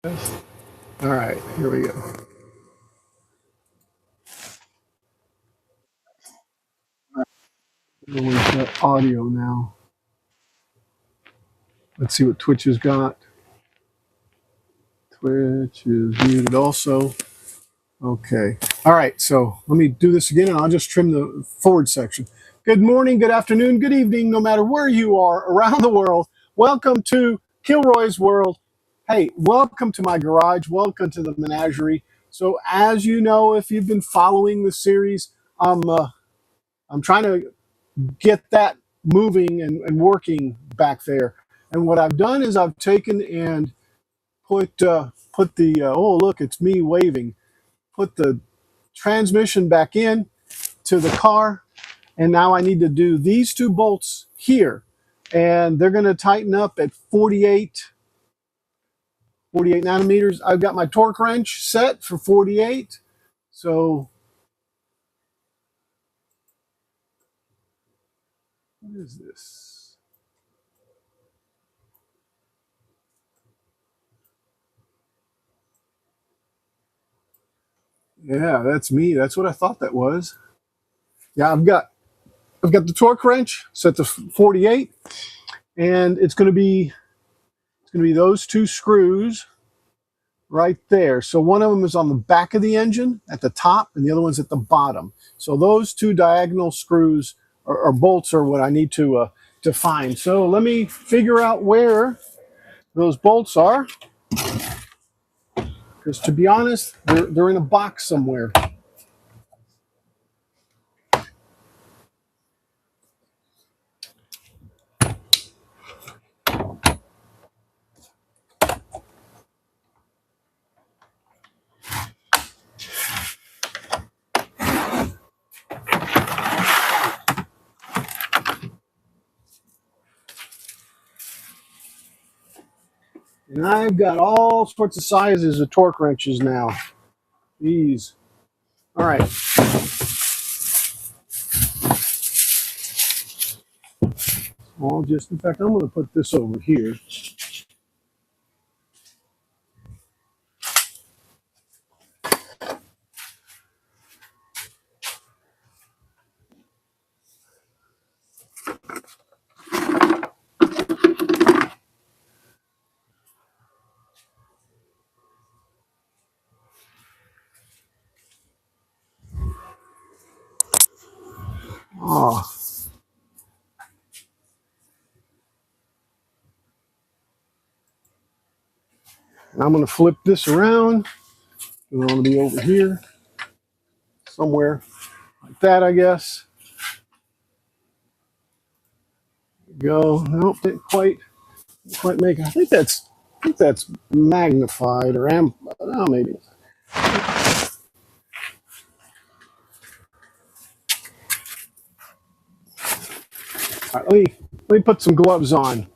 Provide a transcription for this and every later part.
All right, here we go. Go into audio now. Let's see what Twitch has got. Twitch is muted also. Okay. All right, so let me do this again and I'll just trim the forward section. Good morning, good afternoon, good evening, no matter where you are around the world. Welcome to Kilroy's World. Hey, welcome to my garage. Welcome to the menagerie. So, as you know, if you've been following the series, I'm trying to get that moving and working back there. And what I've done is I've taken and put the oh look, it's me waving. Put the transmission back in to the car, and now I need to do these two bolts here, and they're going to tighten up at 48 nanometers. I've got my torque wrench set for 48, so what is this? Yeah, that's me. That's what I thought that was. Yeah, I've got the torque wrench set to 48, and it's going to be those two screws right there. So one of them is on the back of the engine at the top, and the other one's at the bottom. So those two diagonal screws or bolts are what I need to find. So let me figure out where those bolts are, because to be honest, they're in a box somewhere. And I've got all sorts of sizes of torque wrenches now. These. All right. In fact, I'm going to put this over here. Oh, and I'm going to flip this around. And I'm going to be over here somewhere like that, I guess. Go. Nope, didn't quite make it. I think that's magnified or oh, maybe. All right, let me put some gloves on.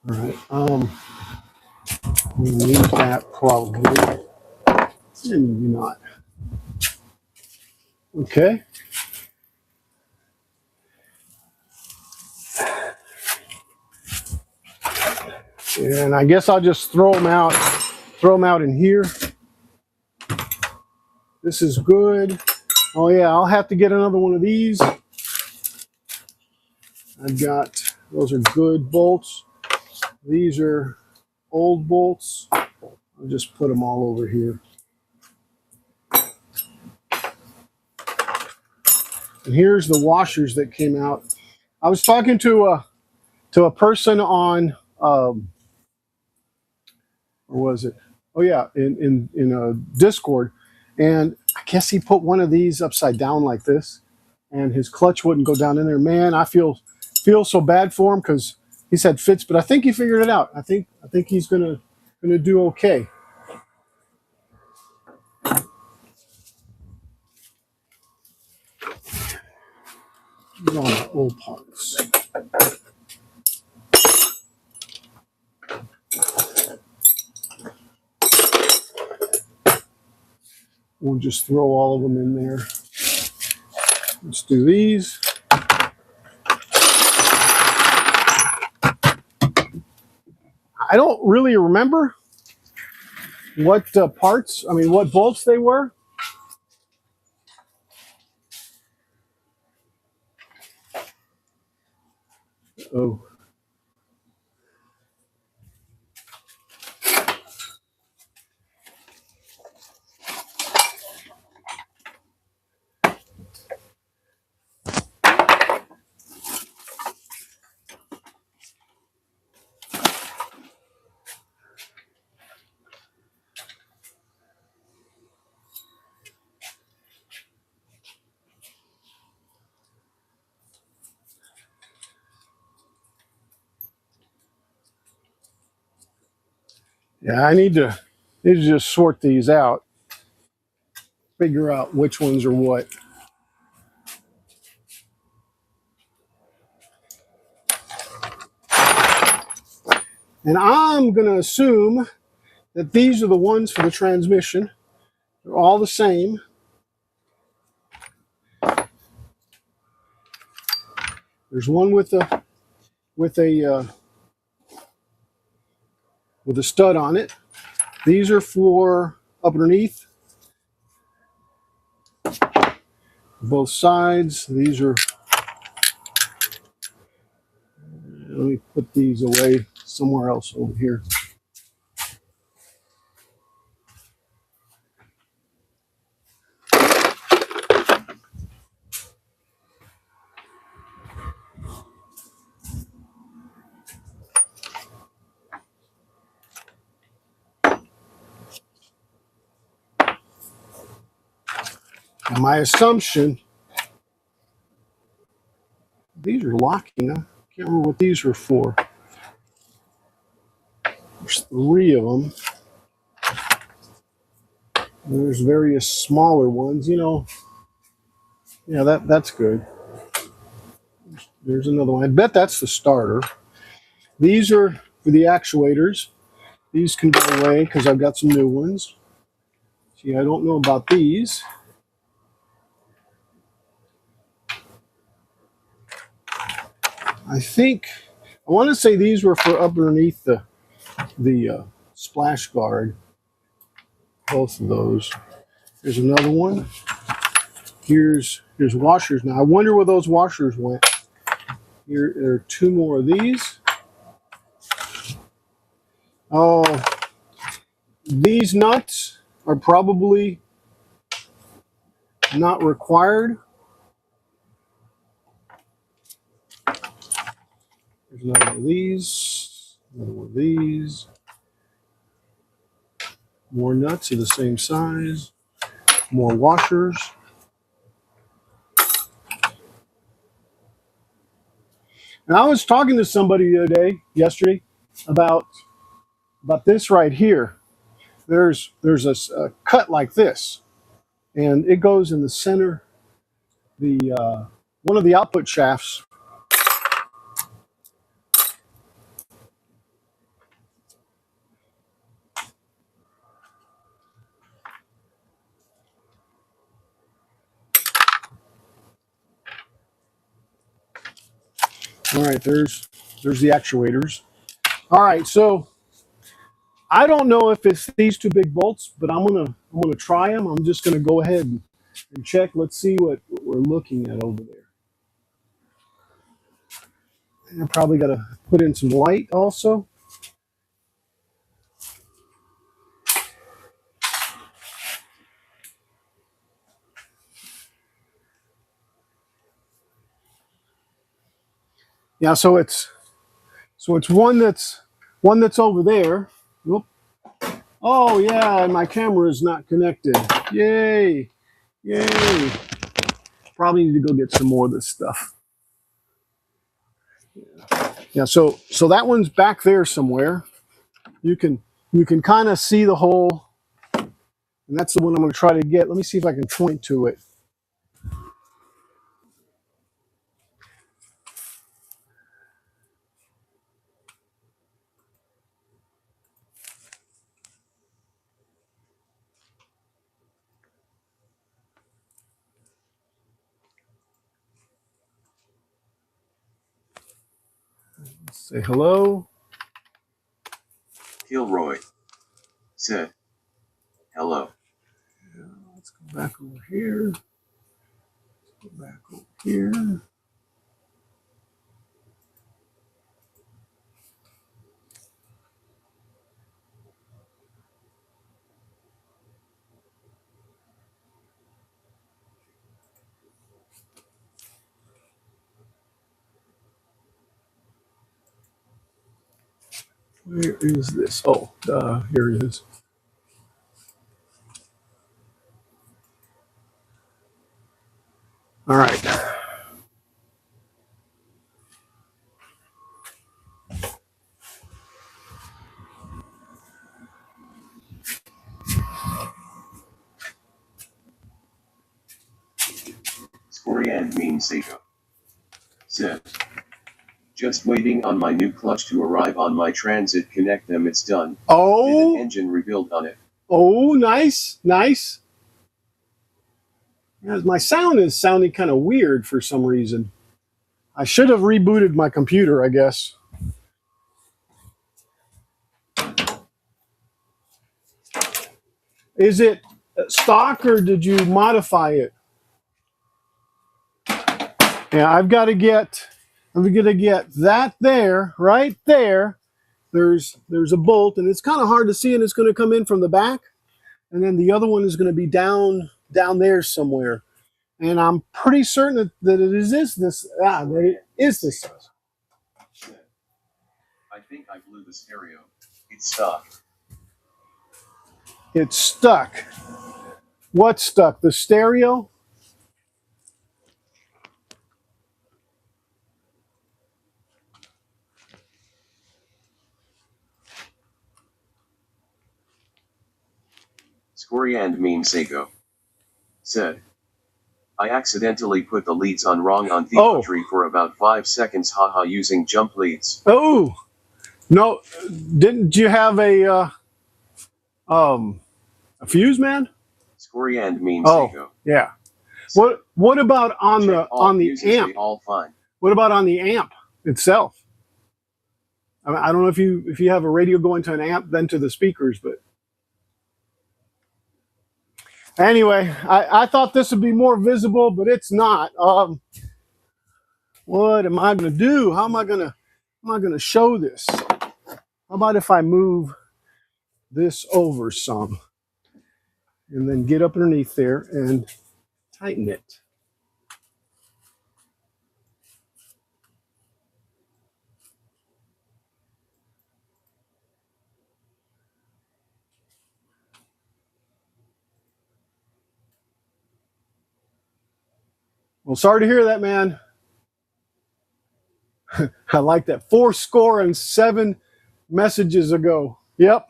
All right. We need that probably. Maybe not. Okay. And I guess I'll just throw them out. Throw them out in here. This is good. Oh yeah, I'll have to get another one of these. I've got, those are good bolts. These are old bolts. I'll just put them all over here. And here's the washers that came out. I was talking to a person on, or was it? Oh yeah, in a Discord, and I guess he put one of these upside down like this, and his clutch wouldn't go down in there. Man, I feel so bad for him because he's had fits, but I think he figured it out. I think he's gonna do okay. These are all my old parts. We'll just throw all of them in there. Let's do these. I don't really remember what parts, what bolts they were. Oh. Yeah, I need to just sort these out, figure out which ones are what. And I'm going to assume that these are the ones for the transmission. They're all the same. There's one with a stud on it. These are for up underneath, both sides. These are, let me put these away somewhere else over here. And my assumption, these are locking. I can't remember what these were for. There's 3 of them. There's various smaller ones, Yeah, that's good. There's another one. I bet that's the starter. These are for the actuators. These can go away because I've got some new ones. See, I don't know about these. I want to say these were for up underneath the splash guard. Both of those. Here's another one. Here's washers. Now I wonder where those washers went. Here there are 2 more of these. Oh, these nuts are probably not required. There's another one of these. Another one of these. More nuts of the same size. More washers. And I was talking to somebody yesterday, about this right here. There's a cut like this, and it goes in the center. The one of the output shafts. All right, there's the actuators. All right, so I don't know if it's these 2 big bolts, but I'm gonna try them. I'm just gonna go ahead and check. Let's see what we're looking at over there. And I probably got to put in some light also. Yeah, so it's one that's over there. Whoop. Oh yeah, and my camera is not connected. Yay! Yay! Probably need to go get some more of this stuff. Yeah, so that one's back there somewhere. You can kind of see the hole, and that's the one I'm going to try to get. Let me see if I can point to it. Say hello. Kilroy said hello. Yeah, let's go back over here. Go back over here. Where is this? Oh, here it is. All right. Skorian mean Seiko said, just waiting on my new clutch to arrive on my Transit Connect them. It's done. Oh. Did an engine rebuild on it. Oh, nice, nice. Yeah, my sound is sounding kind of weird for some reason. I should have rebooted my computer, I guess. Is it stock or did you modify it? Yeah, I'm going to get that there, right there. There's a bolt, and it's kind of hard to see, and it's going to come in from the back. And then the other one is going to be down there somewhere. And I'm pretty certain that it is this. That it is this. I think I blew the stereo. It's stuck. It's stuck. What's stuck? The stereo? Skorian mean Seiko said, I accidentally put the leads on wrong on the country for about 5 seconds, haha, using jump leads. Oh, no, didn't you have a fuse, man? Skorian mean Seiko. Yeah. What about on the amp? All fine. What about on the amp itself? I don't know if you have a radio going to an amp, then to the speakers, but anyway, I thought this would be more visible, but it's not. What am I going to do? How am I going to show this? How about if I move this over some and then get up underneath there and tighten it? Well, sorry to hear that, man. I like that. 407 messages ago. Yep.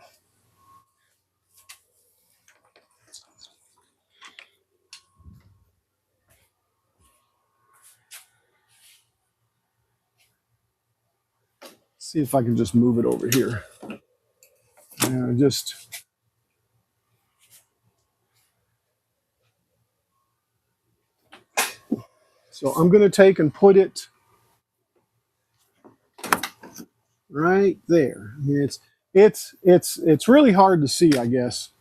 See if I can just move it over here. Yeah, so I'm going to take and put it right there. I mean, it's really hard to see, I guess,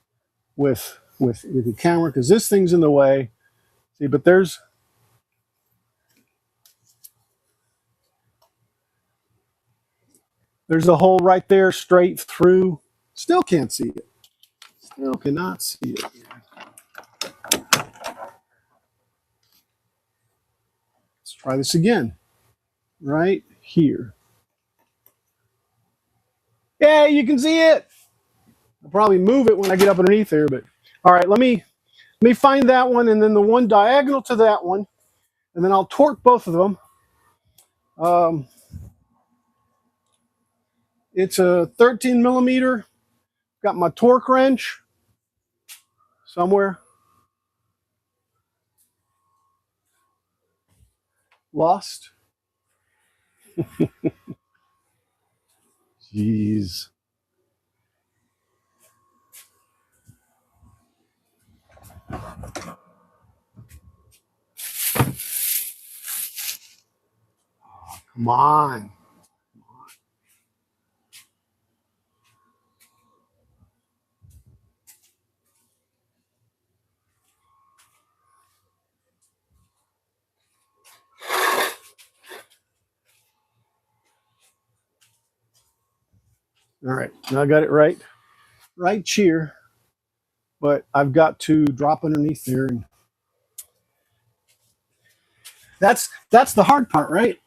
with the camera because this thing's in the way. See, but there's a hole right there straight through. Still can't see it. Still cannot see it. Let's try this again. Right here. Yeah, you can see it. I'll probably move it when I get up underneath there, but all right, let me find that one and then the one diagonal to that one. and then I'll torque both of them. It's a 13 millimeter. Got my torque wrench somewhere. Lost. Jeez. Come on. All right, now I got it right here, but I've got to drop underneath there, and that's the hard part, right?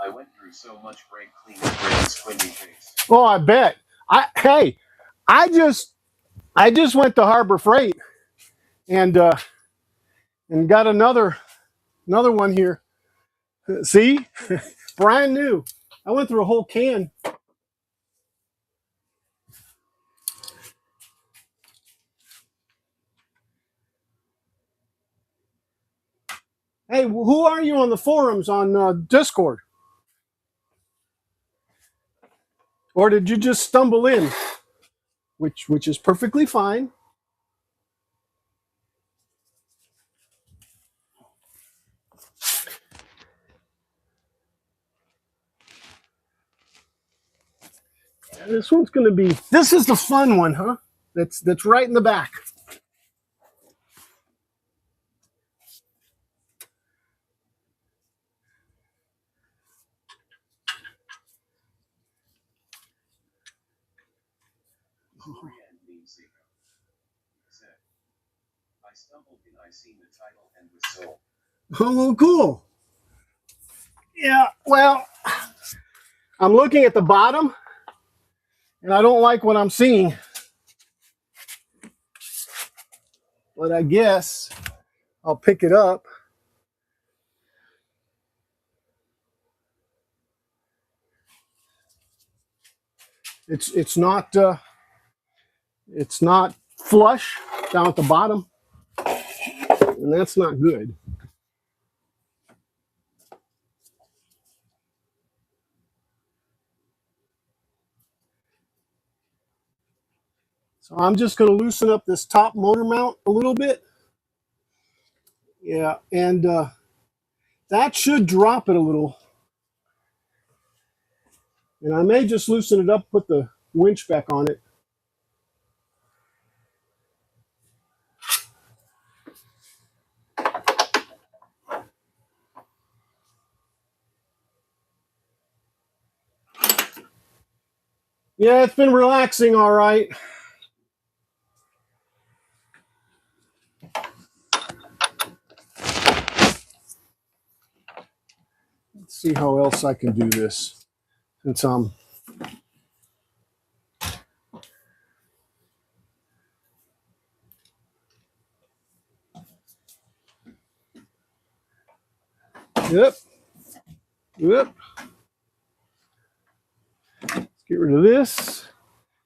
I went through so much brake cleaning with squinty face. Oh, I bet. I just went to Harbor Freight and got another one here. See, brand new. I went through a whole can. Hey, who are you on the forums on Discord? Or did you just stumble in? Which is perfectly fine. This one's going to be. This is the fun one, huh? That's right in the back. I stumbled in, I seen the title and was sold. Oh, cool. Yeah, well, I'm looking at the bottom, and I don't like what I'm seeing. But I guess I'll pick it up. It's not flush down at the bottom, and that's not good. So I'm just going to loosen up this top motor mount a little bit. Yeah, and that should drop it a little. And I may just loosen it up, put the winch back on it. Yeah, it's been relaxing, all right. Let's see how else I can do this since I'm. Yep. Let's get rid of this.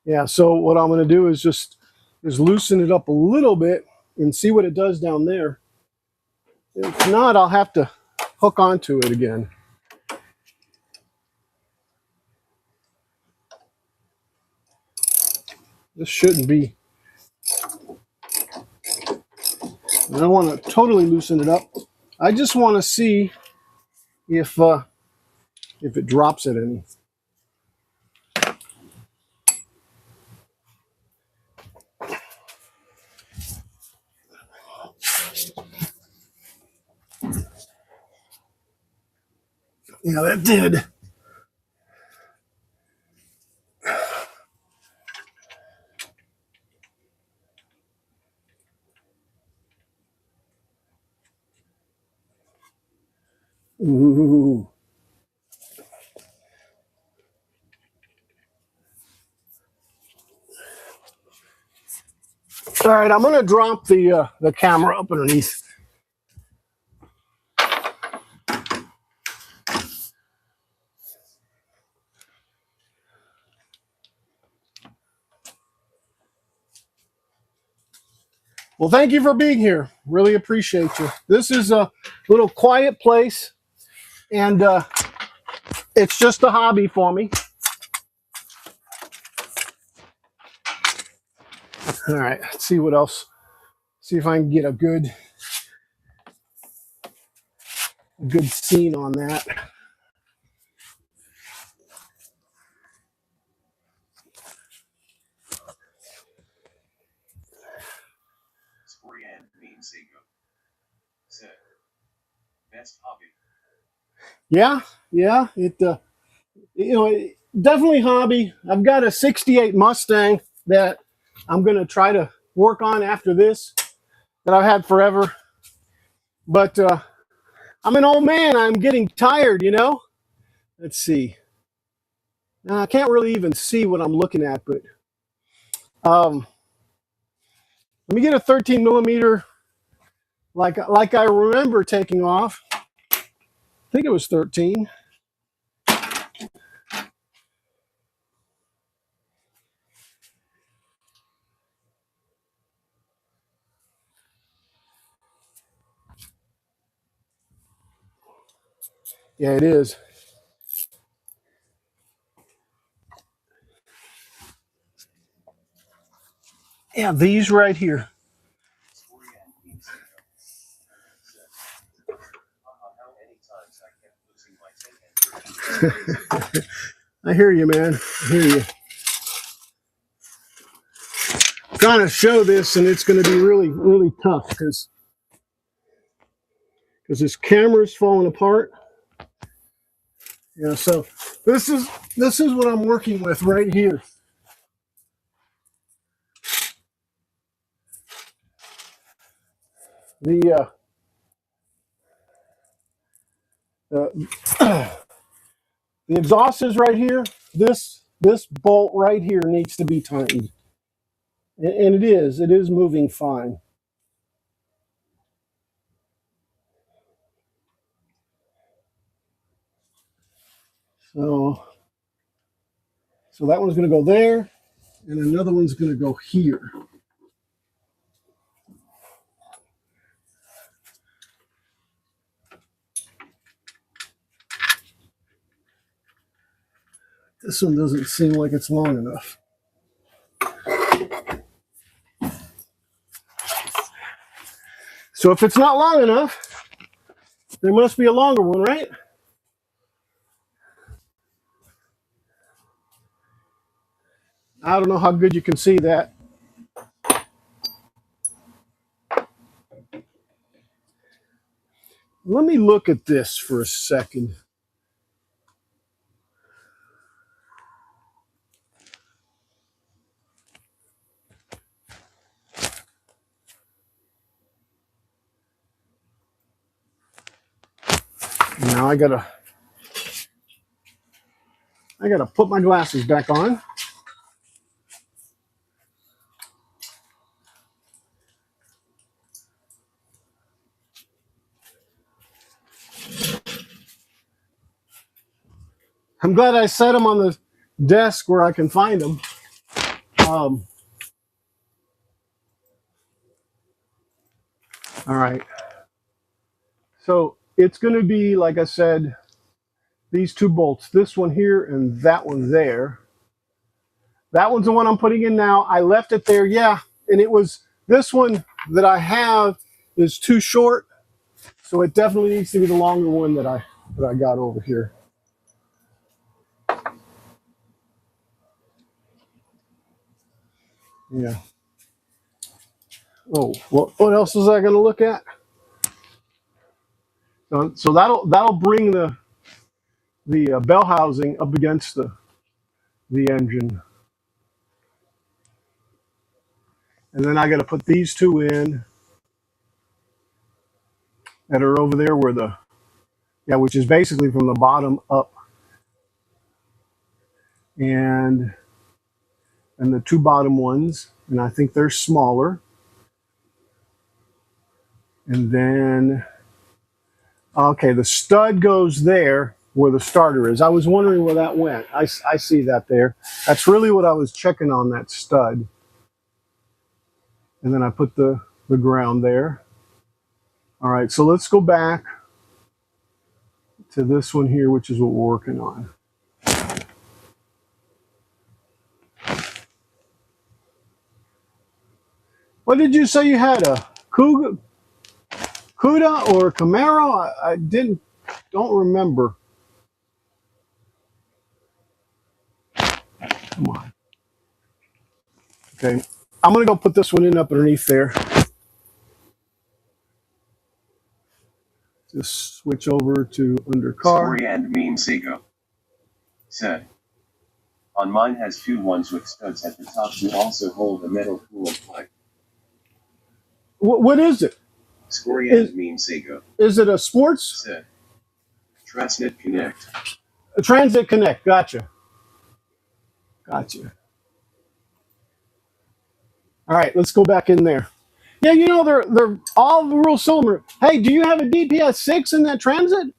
Yeah, so what I'm going to do is just loosen it up a little bit and see what it does down there. If not, I'll have to hook onto it again. This shouldn't be. I don't want to totally loosen it up. I just want to see if it drops it any. Yeah, that did. Ooh. All right, I'm gonna drop the camera up underneath. Well, thank you for being here. Really appreciate you. This is a little quiet place, and it's just a hobby for me. All right, let's see what else. See if I can get a good scene on that. Said, best hobby. Yeah, definitely hobby. I've got a '68 Mustang that I'm gonna try to work on after this, that I've had forever. But I'm an old man. I'm getting tired, you know. Let's see. Now, I can't really even see what I'm looking at, but let me get a 13 millimeter, like I remember taking off. I think it was 13. Yeah, it is. Yeah, these right here. I hear you, man. I hear you. I'm trying to show this, and it's going to be really, really tough because this camera's falling apart. Yeah, so this is what I'm working with right here. The the exhaust is right here. This bolt right here needs to be tightened, and it is. It is moving fine. So that one's going to go there, and another one's going to go here. This one doesn't seem like it's long enough. So if it's not long enough, there must be a longer one, right? I don't know how good you can see that. Let me look at this for a second. Now I gotta put my glasses back on. I'm glad I set them on the desk where I can find them. All right. So it's going to be, like I said, these two bolts, this one here and that one there. That one's the one I'm putting in now. I left it there, yeah, and it was this one that I have is too short, so it definitely needs to be the longer one that I got over here. Yeah. Oh, what else was I going to look at? So that'll bring the bell housing up against the engine, and then I got to put these two in that are over there where the Yeah, which is basically from the bottom up. And the two bottom ones, and I think they're smaller. And then, okay, the stud goes there where the starter is. I was wondering where that went. I see that there. That's really what I was checking on, that stud. And then I put the ground there. All right, so let's go back to this one here, which is what we're working on. What did you say you had, a Kuga or Camaro? I don't remember. Come on. Okay, I'm gonna go put this one in up underneath there. Just switch over to under car. Story and meme Seiko said, on mine has two ones with studs at the top to also hold a metal coolant pipe. What is it? Story and meme Seiko Is it a sports? said, Transnet Connect. A Transit Connect. Gotcha. Gotcha. All right, let's go back in there. Yeah, you know, they're all real similar. Hey, do you have a DPS 6 in that Transit?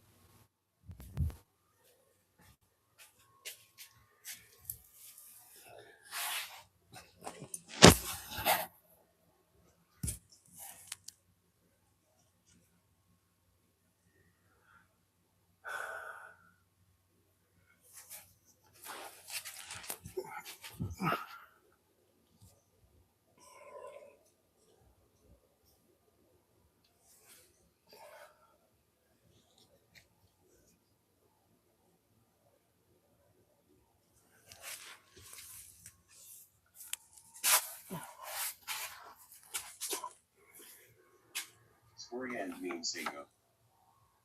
Story and meme Seiko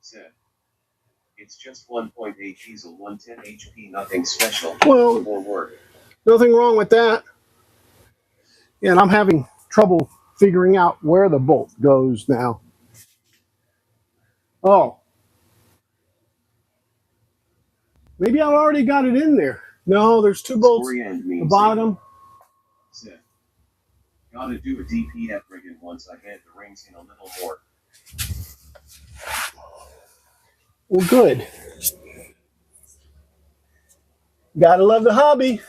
said, it's just 1.8 diesel, 110 HP, nothing special. Well, more work. Nothing wrong with that. And I'm having trouble figuring out where the bolt goes now. Oh. Maybe I've already got it in there. No, there's two bolts. The bottom. Said, gotta do a DPF rigging once I get the rings in a little more. Well, good. Gotta love the hobby.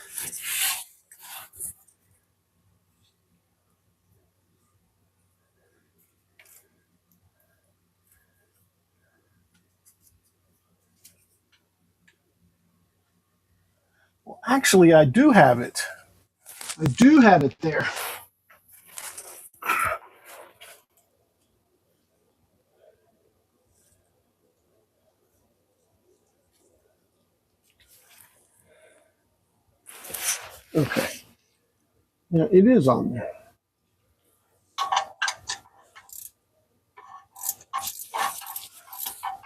Well, actually, I do have it. I do have it there. Okay. Yeah, it is on there.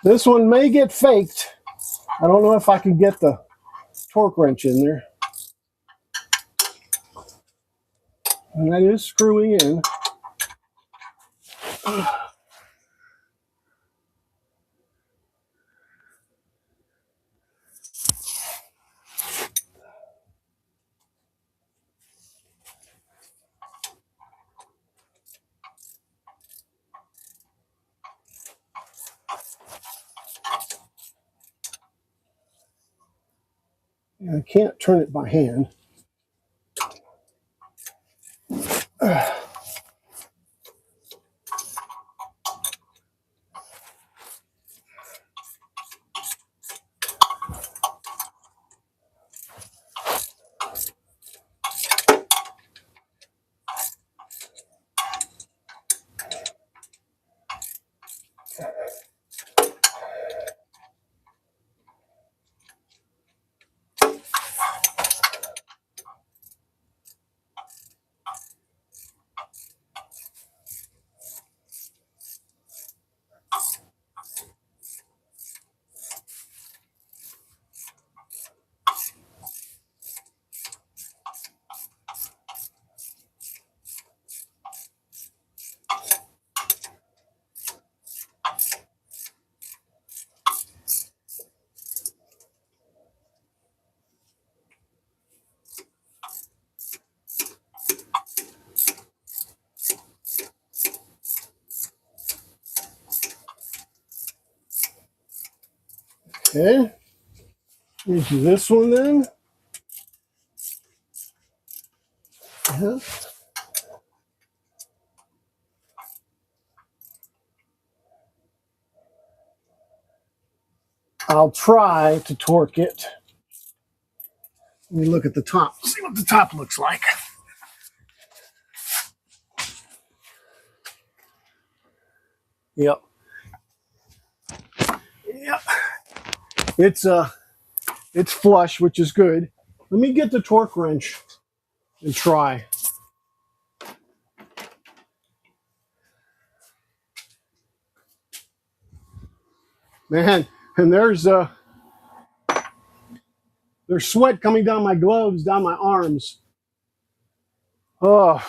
This one may get faked. I don't know if I can get the torque wrench in there. And that is screwing in. I can't turn it by hand. Okay. Let me do this one then. Uh-huh. I'll try to torque it. Let me look at the top, see what the top looks like. Yep. Yep. It's flush, which is good. Let me get the torque wrench and try. Man, and there's sweat coming down my gloves, down my arms. Oh.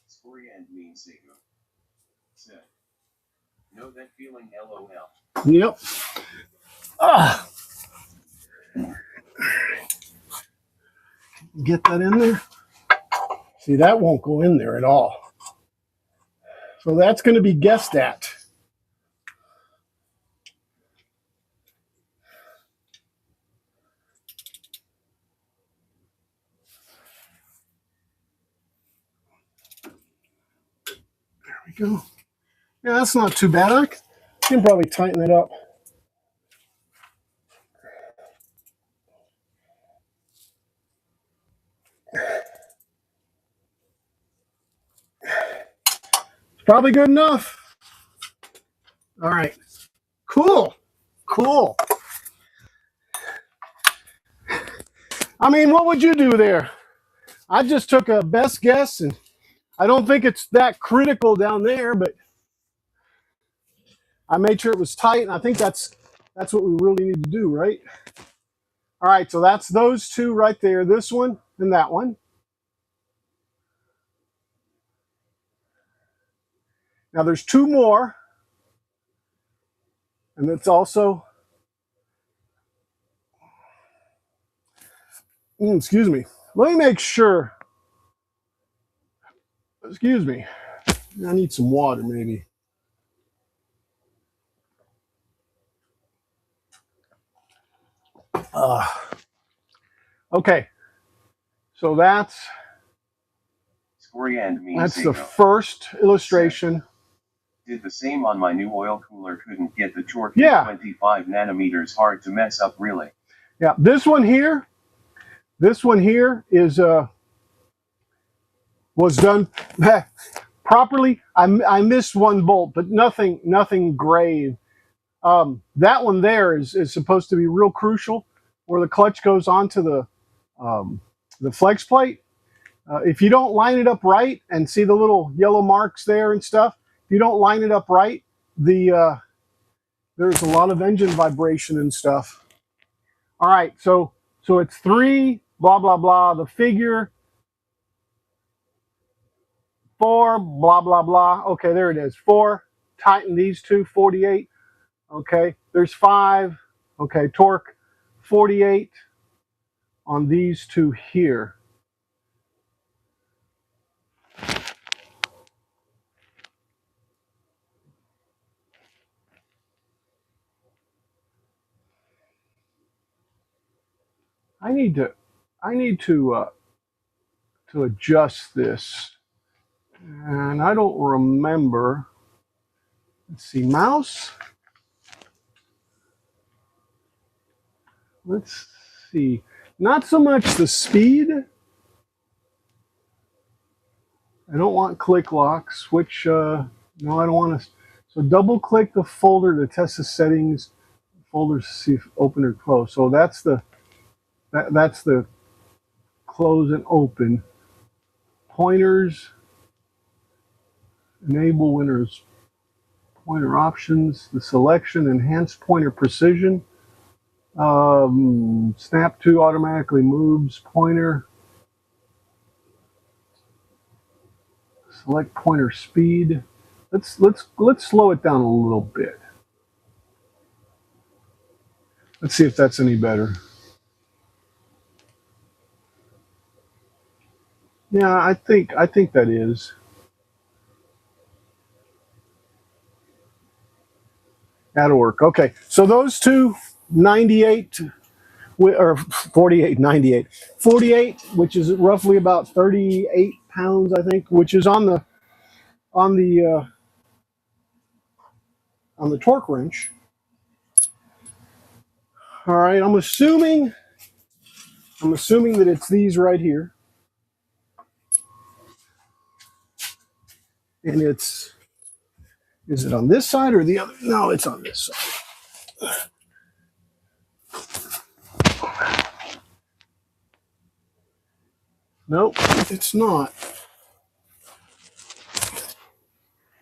Story and mean Sego said, know that feeling, LOL. Yep. Ah. Get that in there. See, that won't go in there at all. So that's going to be guessed at. There we go. Yeah, that's not too bad. I can probably tighten it up. Probably good enough. All right. Cool. Cool. I mean, what would you do there? I just took a best guess, and I don't think it's that critical down there, but I made sure it was tight, and I think that's what we really need to do, right? All right, so that's those two right there, this one and that one. Now there's two more, and it's also, excuse me. Let me make sure. Excuse me. I need some water, maybe. Okay. So that's Story and mean the Sego first illustration. did the same on my new oil cooler. Couldn't get the torque. Yeah. 25 nanometers. Hard to mess up, really. Yeah. This one here is was done properly. I missed one bolt, but nothing grave. That one there is supposed to be real crucial, where the clutch goes onto the flex plate. If you don't line it up right and see the little yellow marks there and stuff, if you don't line it up right, there's a lot of engine vibration and stuff. All right, so it's 3, blah, blah, blah, the figure, 4, blah, blah, blah. Okay, there it is. 4, tighten these two, 48. Okay, there's 5. Okay, torque, 48 on these two here. I need to adjust this, and I don't remember. Let's see, mouse. Let's see. Not so much the speed. I don't want click lock. Switch. No, I don't want to. So double click the folder to test the settings. Folders to see if open or close. So that's the close and open. Pointers. Enable winners. Pointer options. The selection. Enhanced pointer precision. Snap to automatically moves pointer. Select pointer speed. Let's slow it down a little bit. Let's see if that's any better. Yeah, I think that is. That'll work. Okay, so those two, 98 or 48, 98, 48, which is roughly about 38 pounds, I think, which is on the on the uh, on the torque wrench. All right, I'm assuming that it's these right here, and is it on this side or the other? No, it's on this side. Nope, it's not.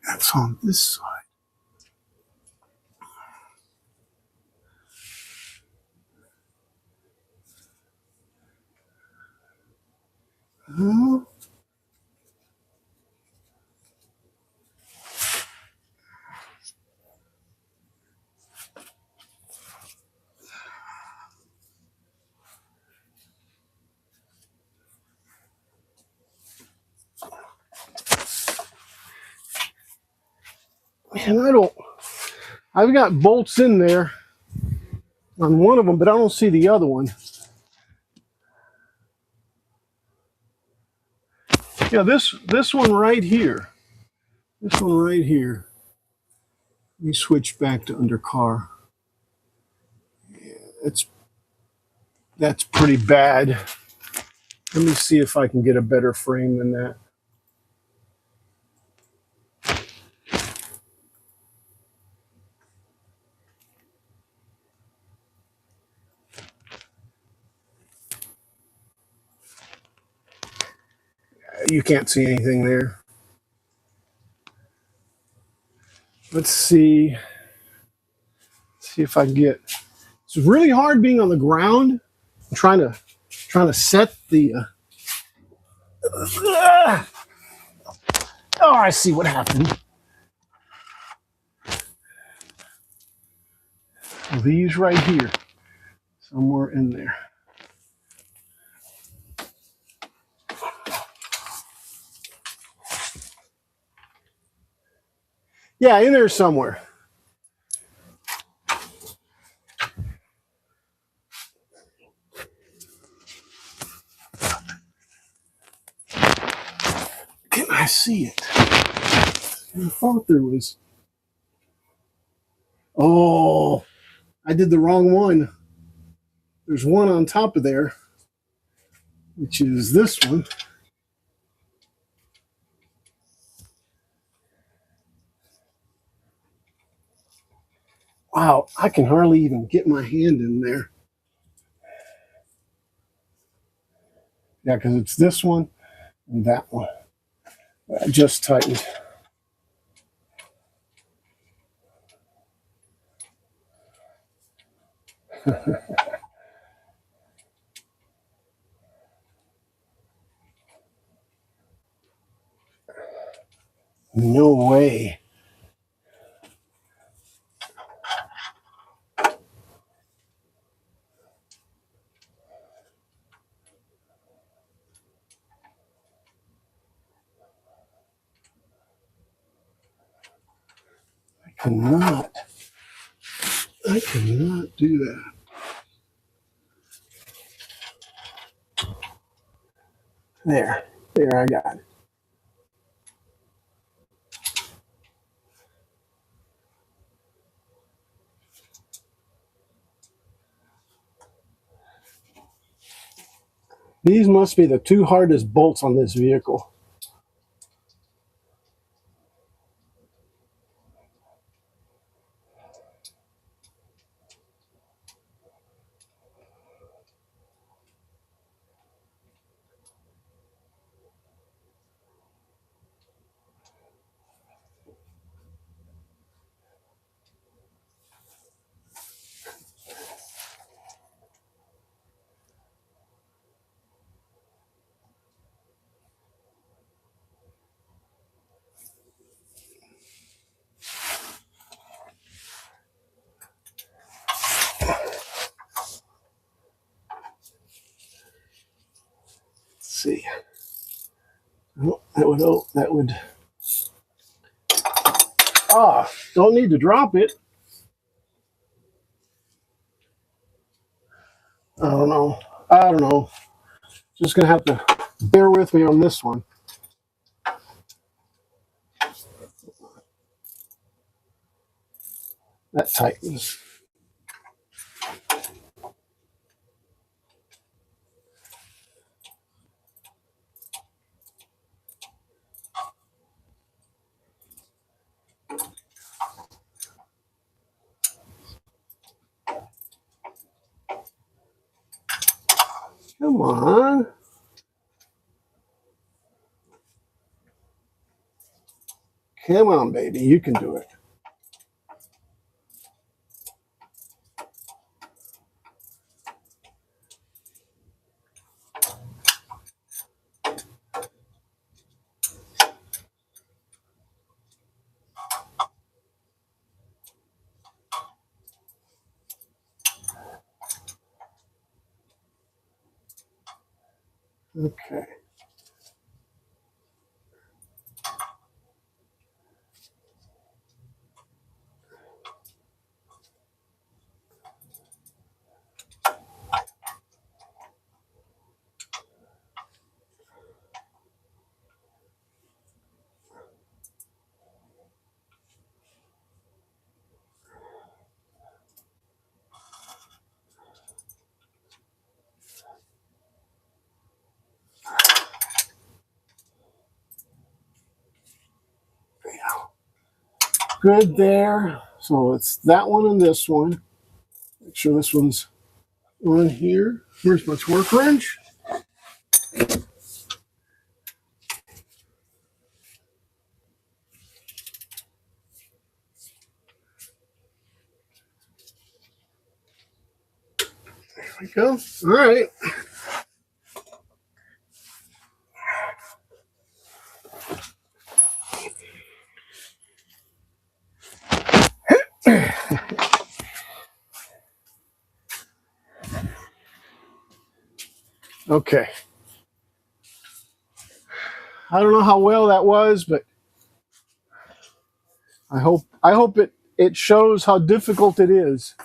That's on this side. Huh? Man, I've got bolts in there on one of them, but I don't see the other one. Yeah, this one right here. This one right here. Let me switch back to under car. That's pretty bad. Let me see if I can get a better frame than that. You can't see anything there. Let's see if I can get. It's really hard being on the ground. I'm trying to set the. Oh, I see what happened. These right here, somewhere in there. Yeah, in there somewhere. Can I see it? I thought there was. Oh, I did the wrong one. There's one on top of there, which is this one. Wow, I can hardly even get my hand in there. Yeah, because it's this one and that one. I just tightened. No way. Cannot. I cannot do that. There, I got it. These must be the two hardest bolts on this vehicle. see. Oh, that would. Don't need to drop it. I don't know. Just gonna have to bear with me on this one. That tightens. Come on. Come on, baby. You can do it. Okay. Good there. So it's that one and this one. Make sure this one's on here. Where's my work wrench? There we go. All right. Okay. I don't know how well that was, but I hope it shows how difficult it is.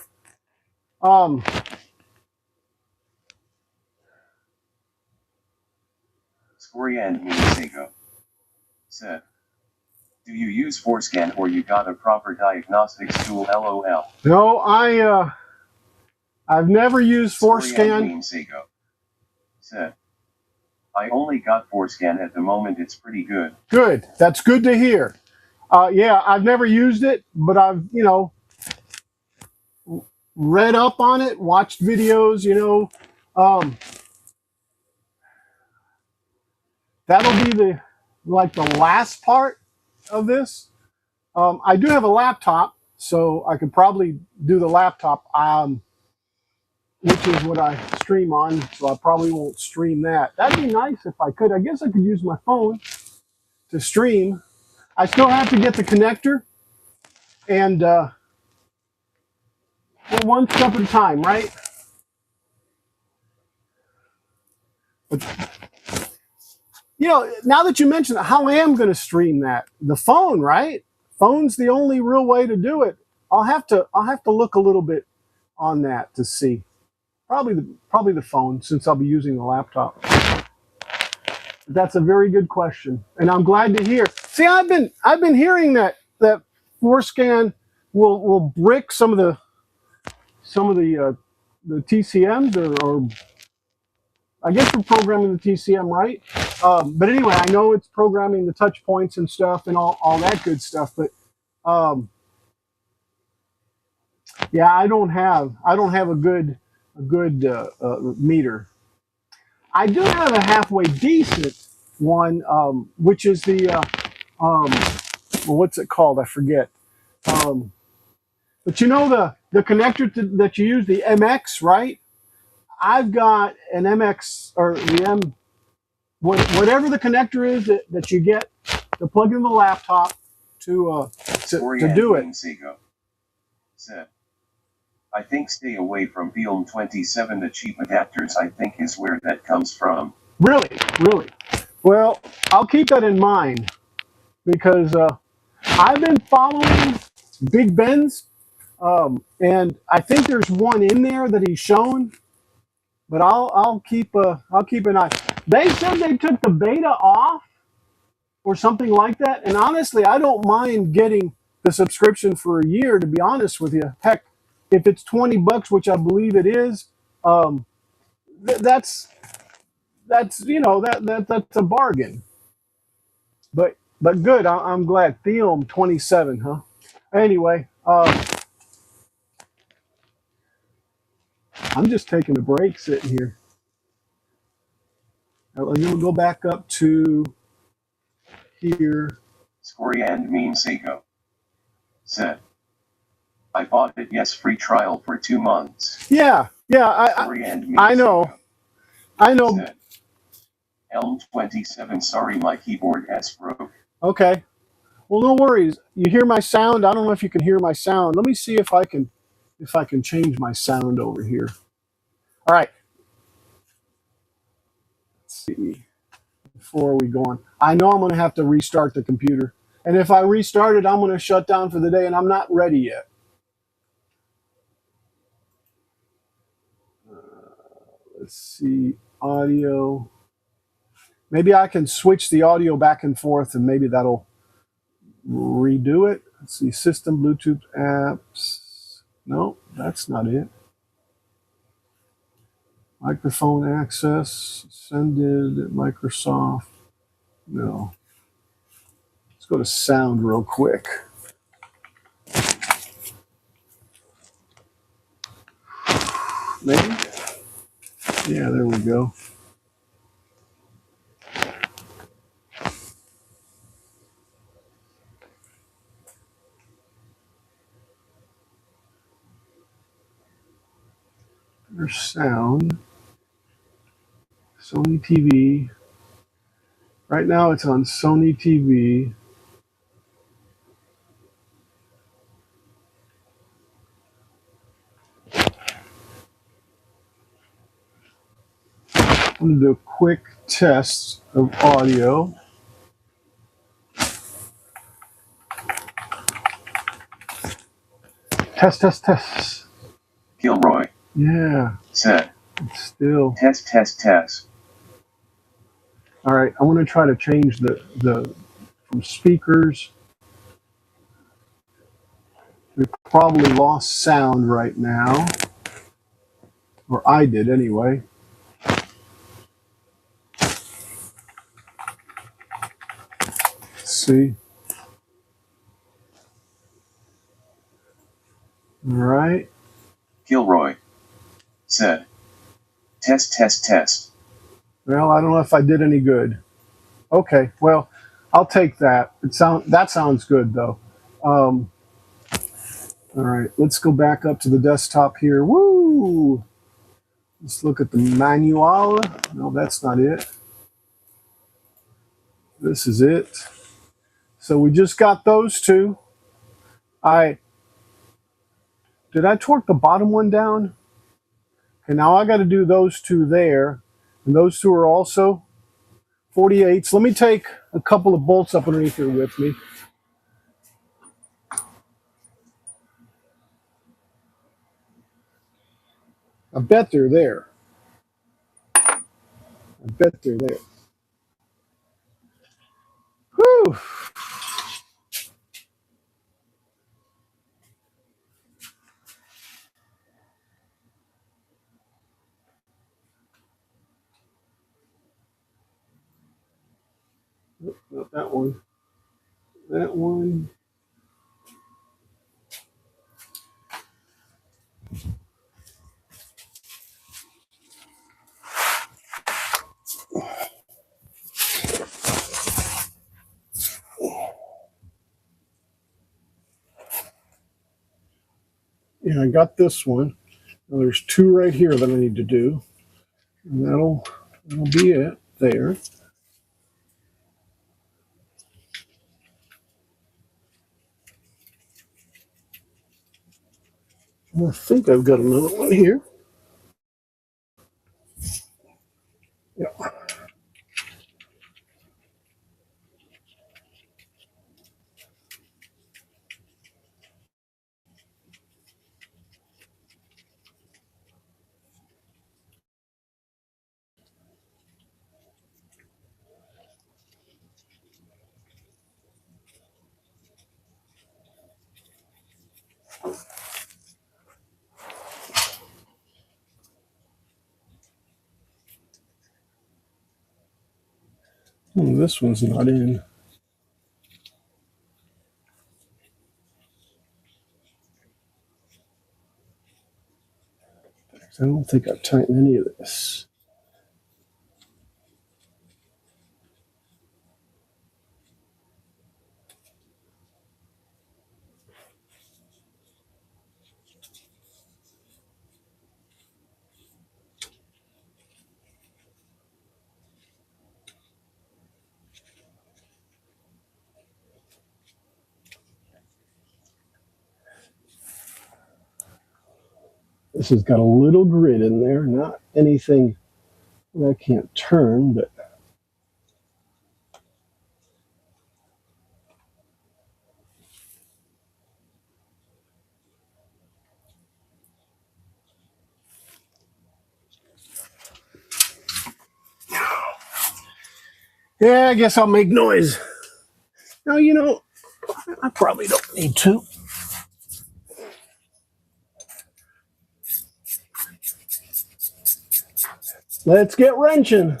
Scoria and Minisego said, "Do you use Forescan or you got a proper diagnostics tool? LOL." No, I've never used Forescan. Minisego said, "I only got Forescan at the moment. It's pretty good." Good. That's good to hear. Yeah, I've never used it, but I've read up on it, watched videos. That'll be the last part of this. I do have a laptop, so I could probably do the laptop, which is what I stream on. So I probably won't stream that. That'd be nice if I could. I guess I could use my phone to stream. I still have to get the connector, and one step at a time, right? But, now that you mention it, how I am going to stream that? The phone, right? Phone's the only real way to do it. I'll have to look a little bit on that to see. Probably the phone, since I'll be using the laptop. That's a very good question, and I'm glad to hear. See, I've been hearing that Forescan will brick some of the TCMs, or I guess we're programming the TCM, right? But anyway, I know it's programming the touch points and stuff and all that good stuff. But yeah, I don't have a good meter. I do have a halfway decent one, which is the well, what's it called? I forget. But the connector that you use, the MX, right? I've got an MX, or the M, whatever the connector is that you get to plug in the laptop to do it. Said, "I think stay away from Film 27. The cheap adapters, I think, is where that comes from." Really, really. Well, I'll keep that in mind because I've been following Big Ben's, and I think there's one in there that he's shown. But I'll keep an eye. They said they took the beta off or something like that, and honestly, I don't mind getting the subscription for a year. To be honest with you, heck, if it's $20, which I believe it is, um, that's that's a bargain. But good. I'm glad. Theom 27, huh? Anyway, I'm just taking a break sitting here. I'm gonna go back up to here. Scory and Mean Seiko said, I bought it, yes, free trial for 2 months. Yeah, Scory and Mean I know. Seiko I know. said, Elm 27, sorry my keyboard has broke. Okay. Well, no worries. You hear my sound? I don't know if you can hear my sound. Let me see if I can change my sound over here. All right. Let's see. Before we go on, I know I'm going to have to restart the computer, and if I restart it, I'm going to shut down for the day, and I'm not ready yet. Let's see. Audio. Maybe I can switch the audio back and forth, and maybe that'll redo it. Let's see. System Bluetooth apps. No, that's not it. Microphone access, sended, Microsoft. No. Let's go to sound real quick. Maybe? Yeah, there we go. There's sound. Sony TV. Right now it's on Sony TV. I'm going to do a quick test of audio. Test. Gilroy Yeah, said, it's still. test. All right, I want to try to change the from speakers. We probably lost sound right now, or I did anyway. Let's see. All right. Gilroy said, test. Well, I don't know if I did any good. Okay, well, I'll take that. That sounds good though. All right, let's go back up to the desktop here. Woo! Let's look at the manual. No, that's not it. This is it. So we just got those two. Did I torque the bottom one down? Okay, now I got to do those two there, and those two are also 48s. Let me take a couple of bolts up underneath here with me. I bet they're there. Whew. Not that one. That one. Yeah, I got this one. Now there's two right here that I need to do. And that'll be it there. I think I've got another one here. Yeah. This one's not in. I don't think I've tightened any of this. This has got a little grit in there, not anything that I can't turn, but yeah, I guess I'll make noise. Now, you know, I probably don't need to. Let's get wrenching.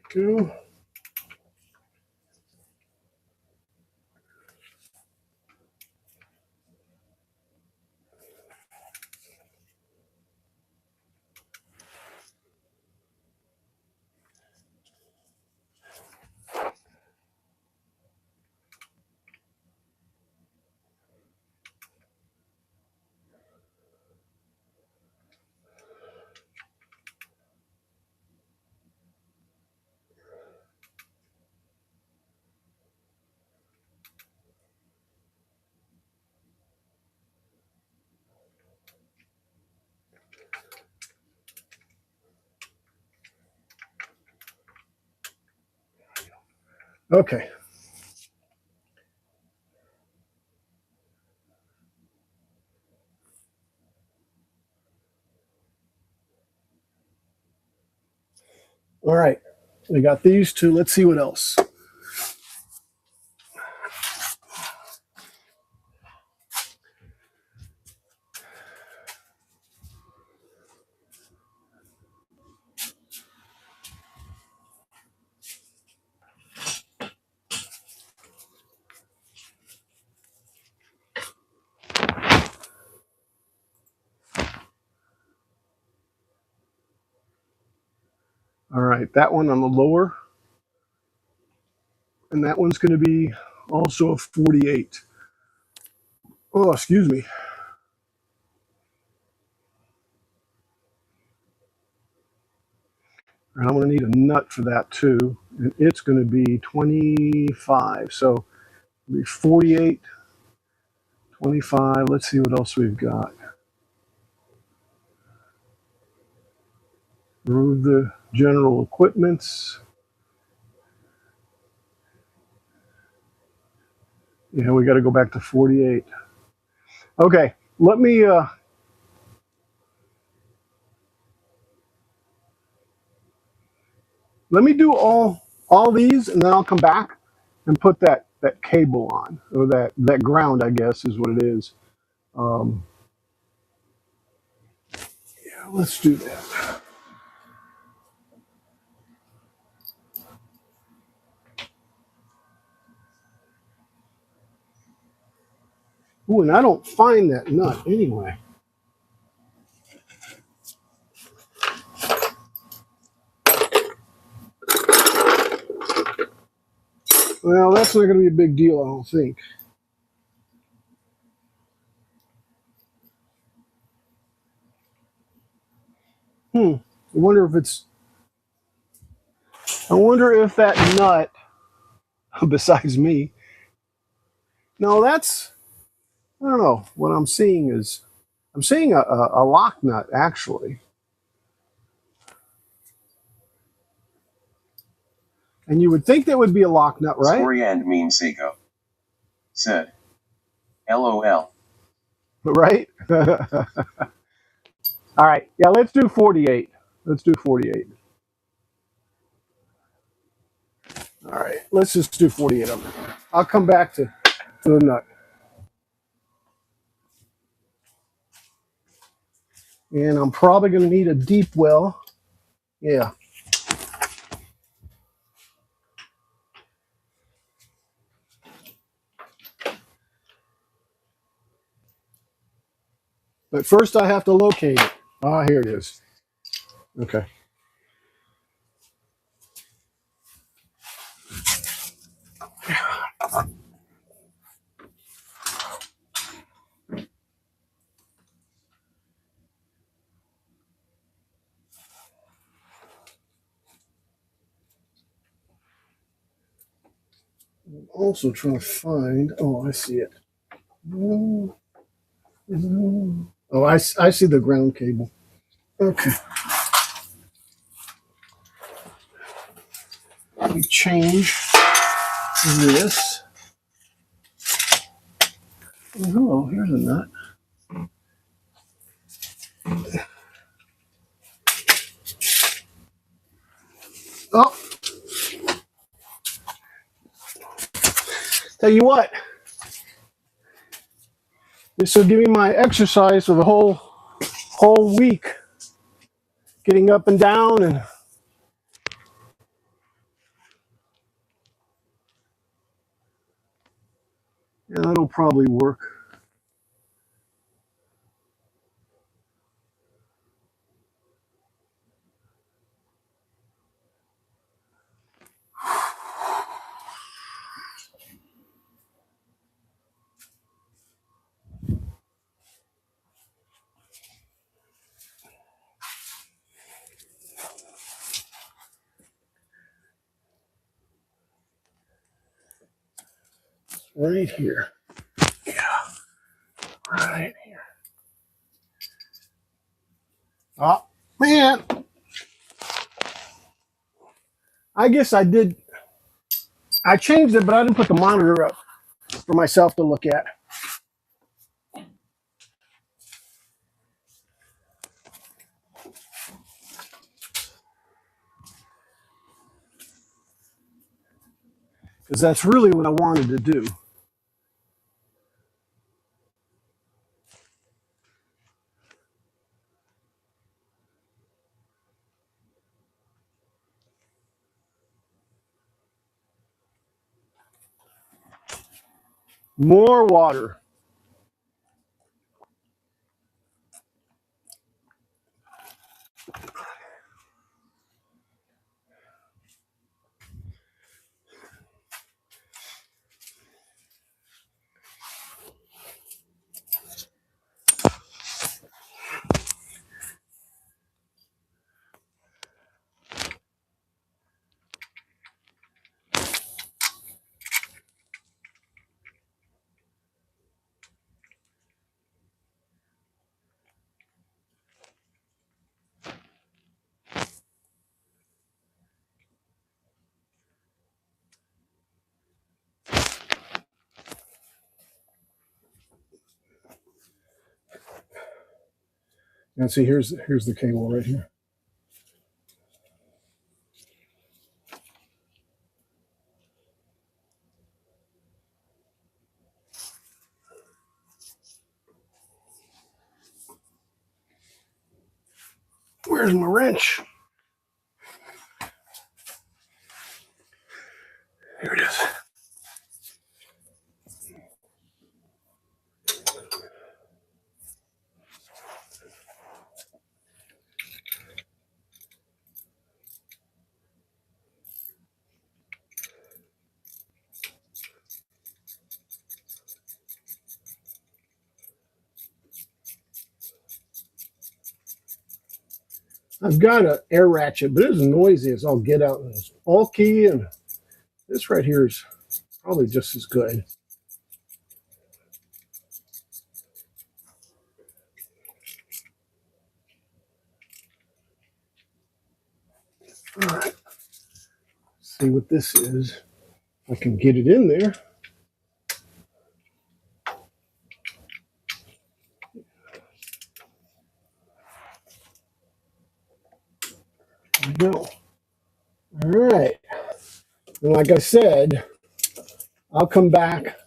Two. Okay. All right. We got these two. Let's see what else. All right. That one on the lower. And that one's going to be also a 48. Oh, excuse me. And I'm going to need a nut for that too. And it's going to be 25. So it'll be 48, 25. Let's see what else we've got. Remove the general equipments. Yeah, we got to go back to 48. Okay, let me do all these, and then I'll come back and put that cable on, or that ground, I guess is what it is. Yeah, let's do that. Ooh, and I don't find that nut anyway. Well, that's not going to be a big deal, I don't think. I wonder if it's. I wonder if that nut, besides me. No, that's. I don't know. What I'm seeing is, I'm seeing a lock nut actually. And you would think that would be a lock nut, right? Story and meme Seiko said, LOL. Right? All right. Yeah, let's do 48. Let's do 48. All right. Let's just do 48 of them. I'll come back to the nut. And I'm probably going to need a deep well. Yeah. But first I have to locate it. Ah, here it is. Okay. I'm also trying to find. Oh, I see it. Oh, I see the ground cable. Okay. Let me change this. Oh, here's a nut. Oh, tell you what. This will give me my exercise for the whole week. Getting up and down and yeah, that'll probably work. Right here. Yeah, right here. Oh, man. I guess I did. I changed it, but I didn't put the monitor up for myself to look at. Because that's really what I wanted to do. More water. And see, here's the cable right here. Where's my wrench? Here it is. I've got an air ratchet, but it's noisy as I'll get out. It's all key, and this right here is probably just as good. All right. see what this is. I can get it in there. There we go. All right. And like I said, I'll come back.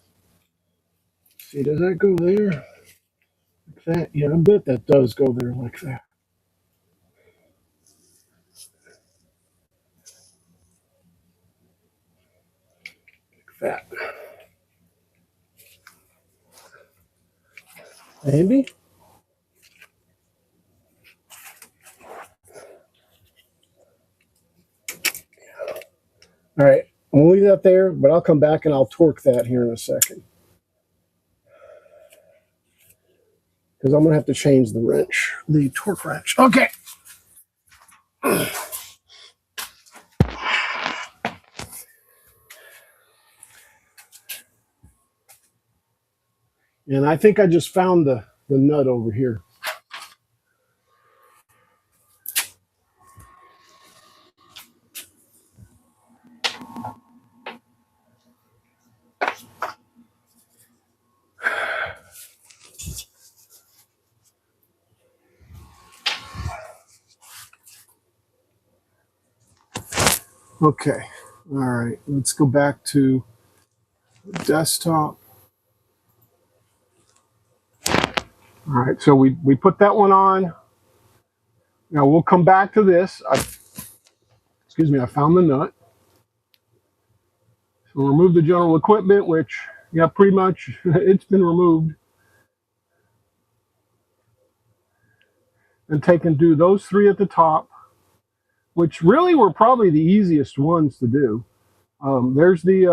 See, does that go there? Like that? Yeah, I bet that does go there like that. Like that. Maybe. All right. I'm going to leave that there, but I'll come back and I'll torque that here in a second. Because I'm going to have to change the wrench, the torque wrench. Okay. And I think I just found the nut over here. Okay. All right. Let's go back to the desktop. All right. So we put that one on. Now we'll come back to this. Excuse me. I found the nut. So we'll remove the general equipment, which, yeah, pretty much it's been removed. And take and do those three at the top, which really were probably the easiest ones to do. There's the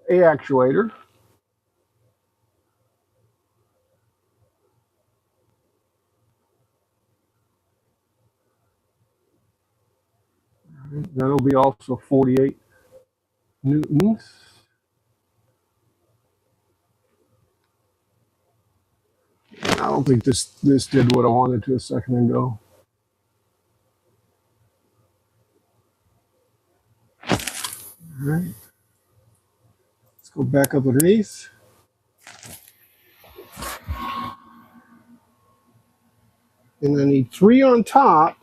A actuator. That'll be also 48 newtons. I don't think this did what I wanted to a second ago. All right. Let's go back up underneath. And I need 3 on top.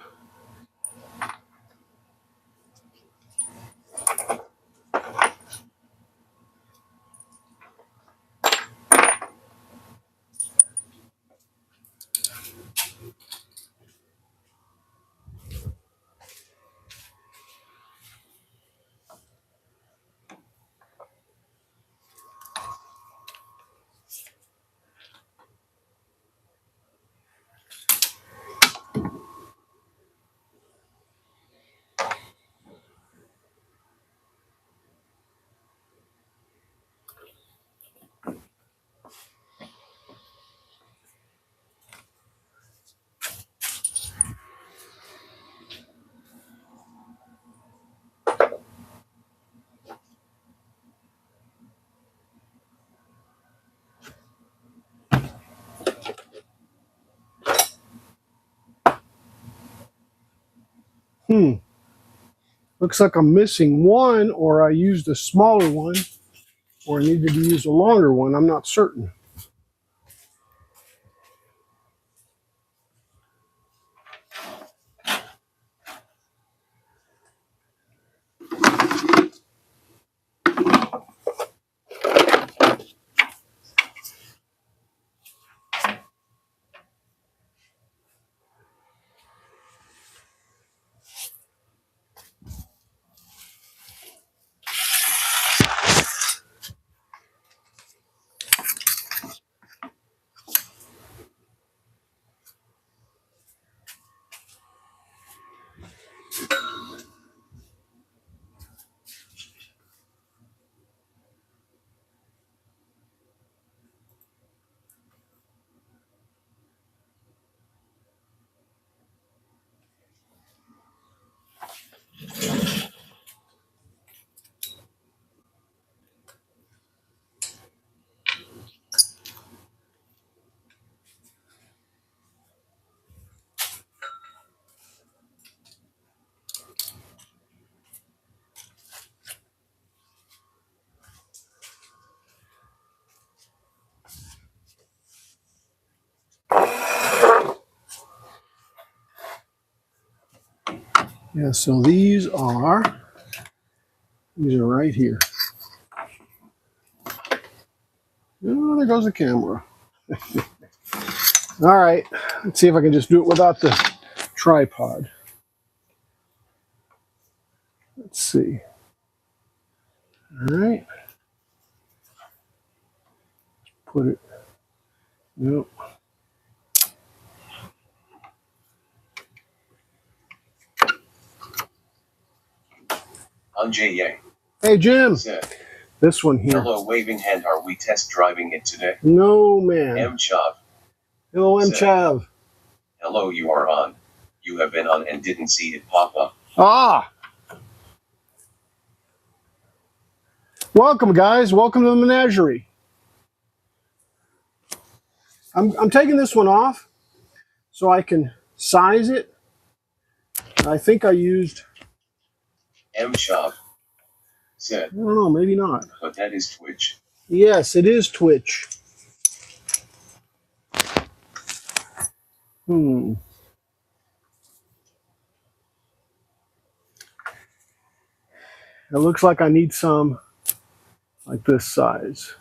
Looks like I'm missing one, or I used a smaller one, or I needed to use a longer one. I'm not certain. Yeah, so these are right here. Oh, there goes the camera. All right, let's see if I can just do it without the tripod. Let's see. All right. Put it. Nope. Anjay Yang Hey, Jim. said, This one here. hello waving hand, are we test driving it today? No, man. M. Chav. Hello, M. said, Chav. hello, you are on. You have been on and didn't see it pop up. Ah. Welcome, guys. Welcome to the menagerie. I'm taking this one off so I can size it. I think I used, M. Chav. said, I don't know, maybe not. but that is Twitch. Yes, it is Twitch. It looks like I need some like this size.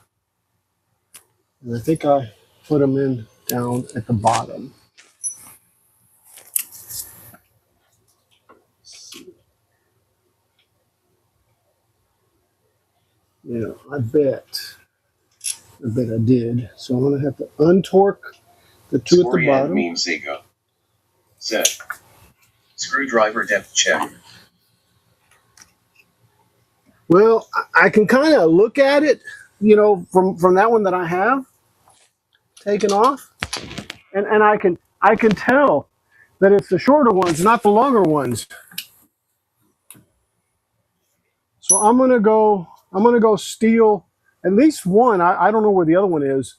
And I think I put them in down at the bottom. Yeah, I bet I did. So I'm gonna have to untorque the two at the Scorian bottom. Meme Sego. said, screwdriver depth check. Well, I can kind of look at it, you know, from that one that I have taken off, and I can tell that it's the shorter ones, not the longer ones. So I'm gonna go steal at least one. I don't know where the other one is.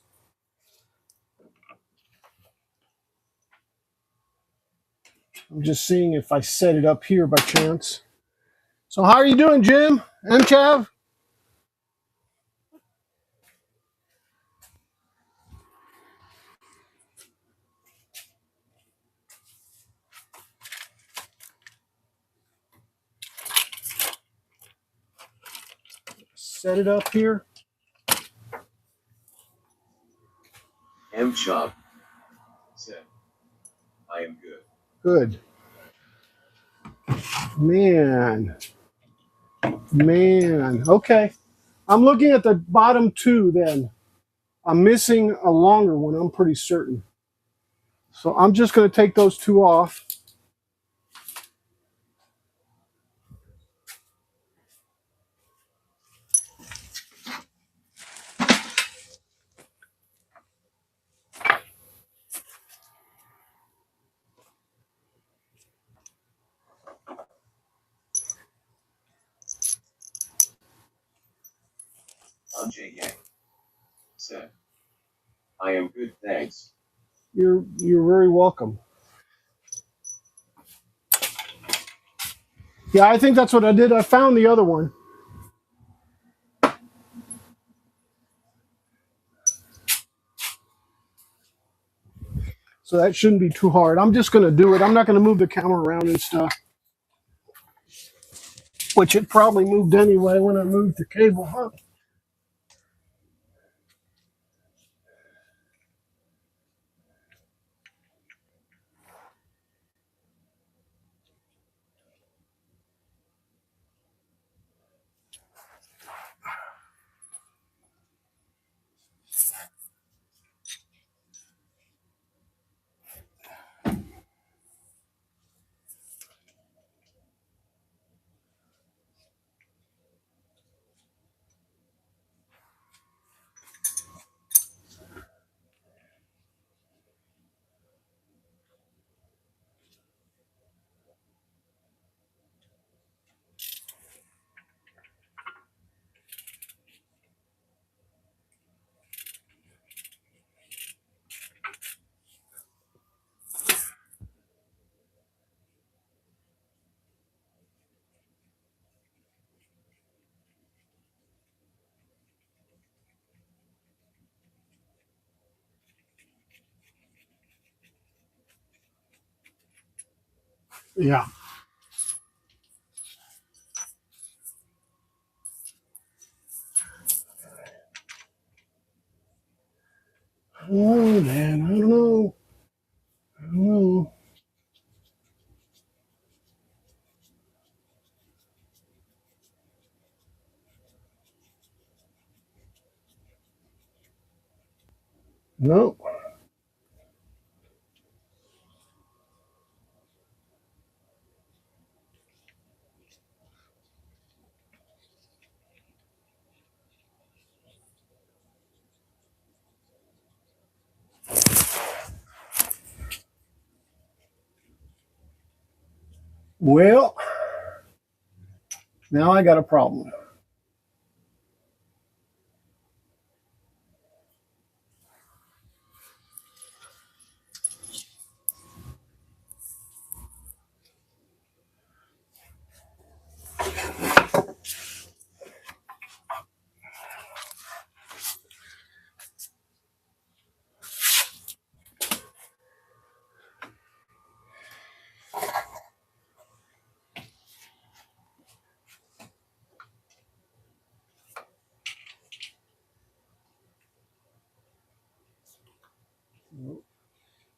I'm just seeing if I set it up here by chance. So how are you doing, Jim and Chav? Set it up here. M. Chop. said, I am good. Good. Man. Okay. I'm looking at the bottom two then. I'm missing a longer one, I'm pretty certain. So I'm just going to take those two off. Anjay Yang. said, I am good, thanks. You're very welcome. Yeah, I think that's what I did. I found the other one. So that shouldn't be too hard. I'm just going to do it. I'm not going to move the camera around and stuff, which it probably moved anyway when I moved the cable, huh? Yeah. Oh man, I don't know. I don't know. No. Well, now I got a problem.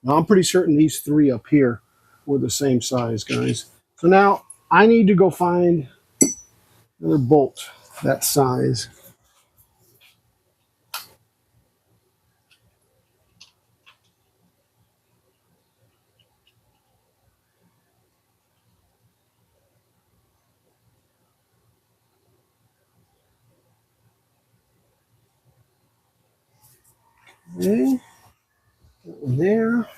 Now, I'm pretty certain these three up here were the same size, guys. So now I need to go find another bolt that size. Okay, that one there.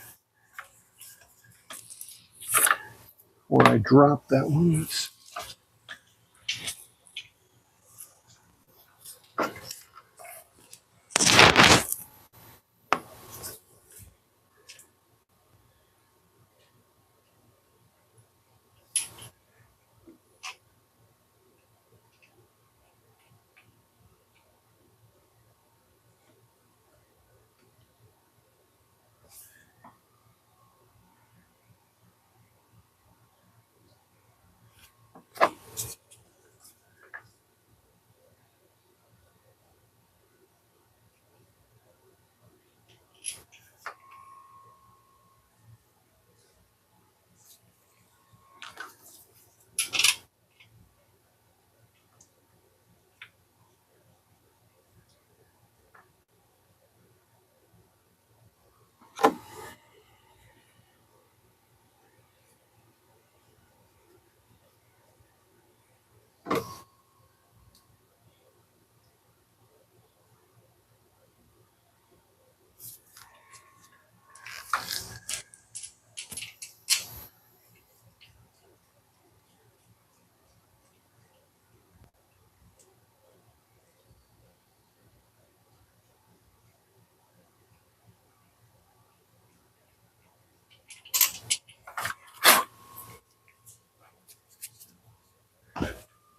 Or I dropped that one.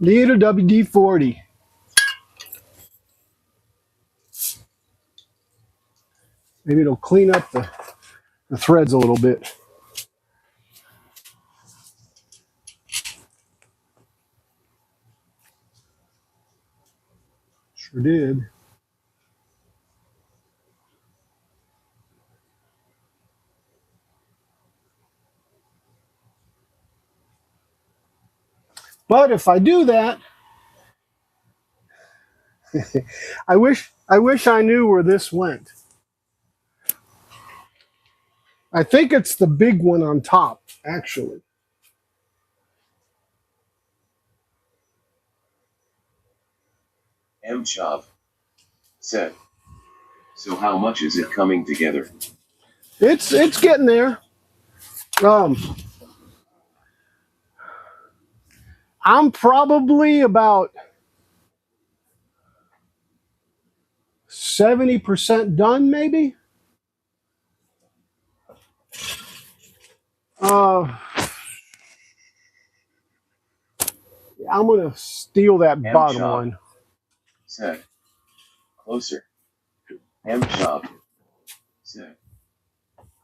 Little WD-40. Maybe it'll clean up the threads a little bit. Sure did. But if I do that, I wish I knew where this went. I think it's the big one on top, actually. M. Chav said. So how much is it coming together? It's getting there. Um, I'm probably about 70% done, maybe. Uh, I'm gonna steal that M. bottom Chav one. said. Closer. M. Chav said.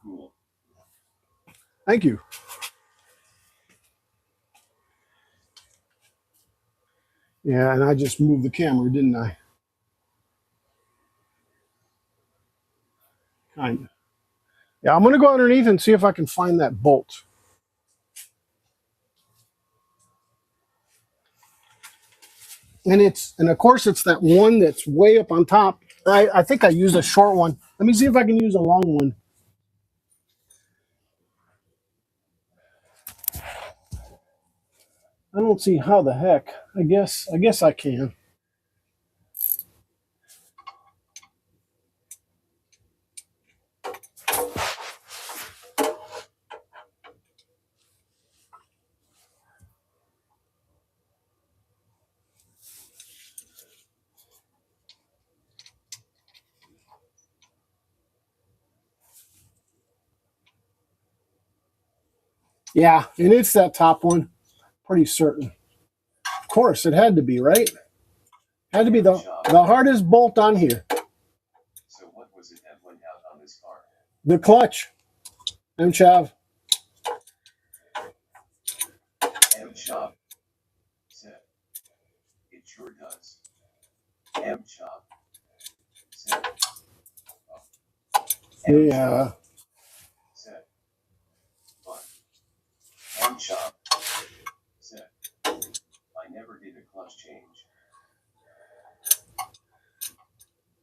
Cool. Thank you. Yeah, and I just moved the camera, didn't I? Yeah, I'm going to go underneath and see if I can find that bolt. And of course it's that one that's way up on top. I think I used a short one. Let me see if I can use a long one. I don't see how the heck. I guess I can. Yeah, and it's that top one. Pretty certain. Of course, it had to be, right? Had to be the hardest bolt on here. So what was it that went out on this car? The clutch. M-Chav. M-Chop said, it sure does. M-Chop said, Yeah. said, but M-Chop said, I never did a clutch change.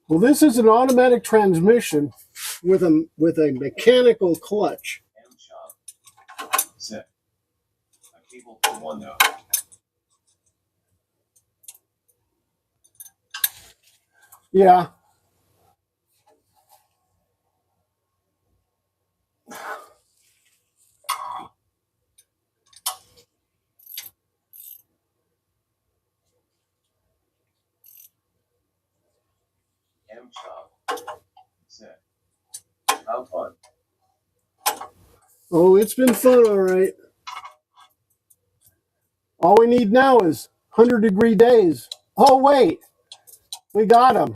Well, this is an automatic transmission with a mechanical clutch. M-Chop said, a cable for one though. Yeah. M-Chop said, how fun. Oh, it's been fun, all right. All we need now is 100-degree days. Oh, wait. We got them.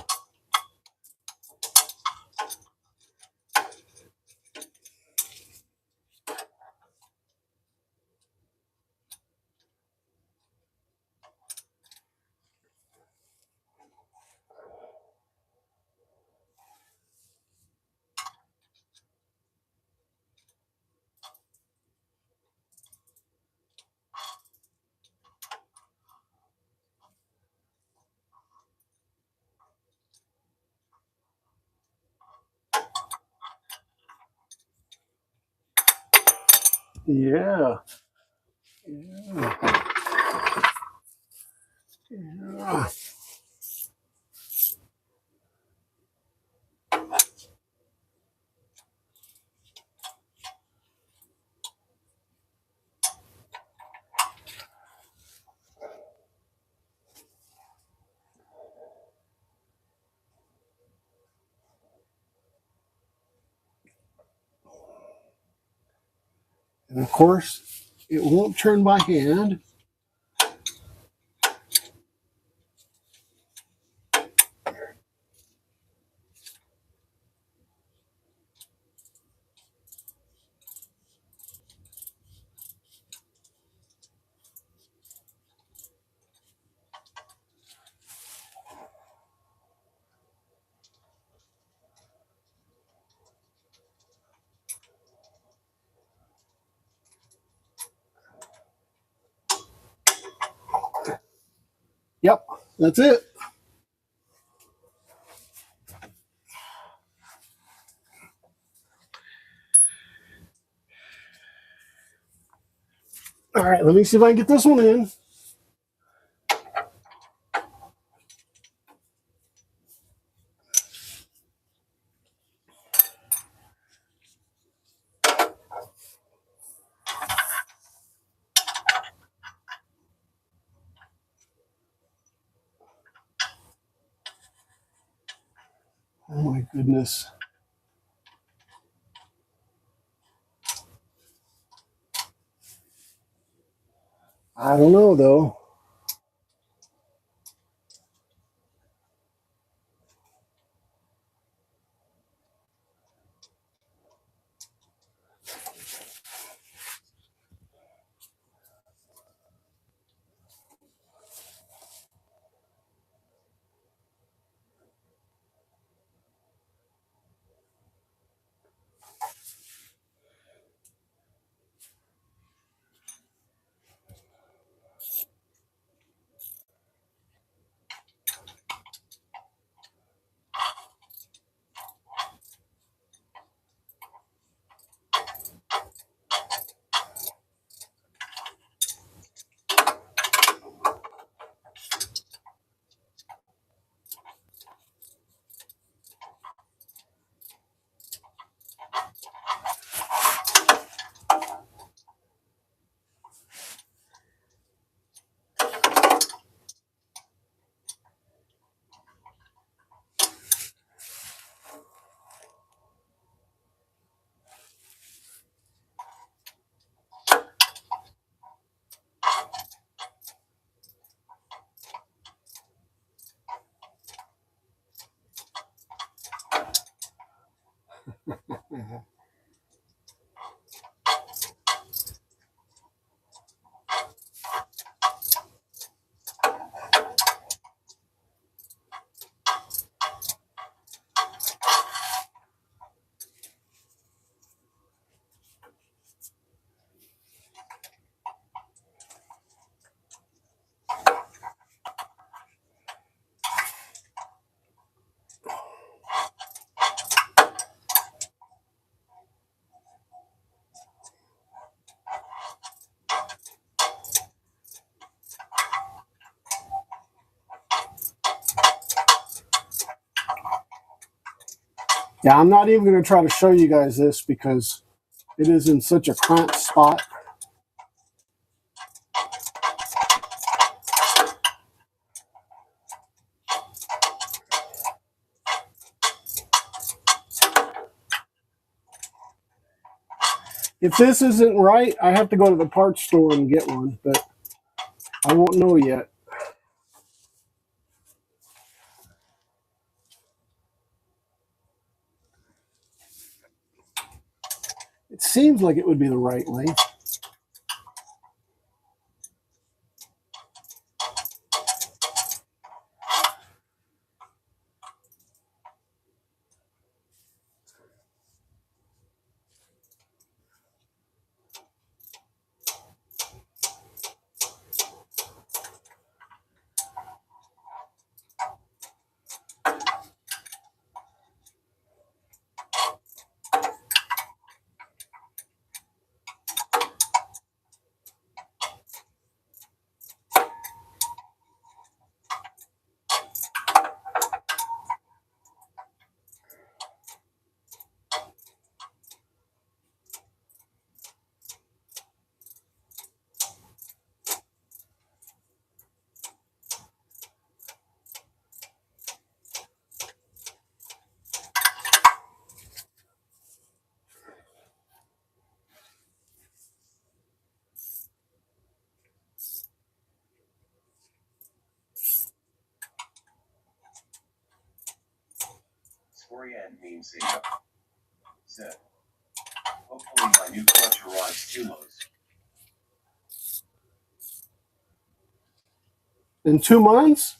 Yeah. Yeah. Yeah. And of course, it won't turn by hand. Yep, that's it. All right, let me see if I can get this one in. Oh my goodness. I don't know though. Yeah, I'm not even going to try to show you guys this because it is in such a cramped spot. If this isn't right, I have to go to the parts store and get one, but I won't know yet. It seems like it would be the right length. Sorian means said. Hopefully my new clutch arrives tomorrow. In 2 months?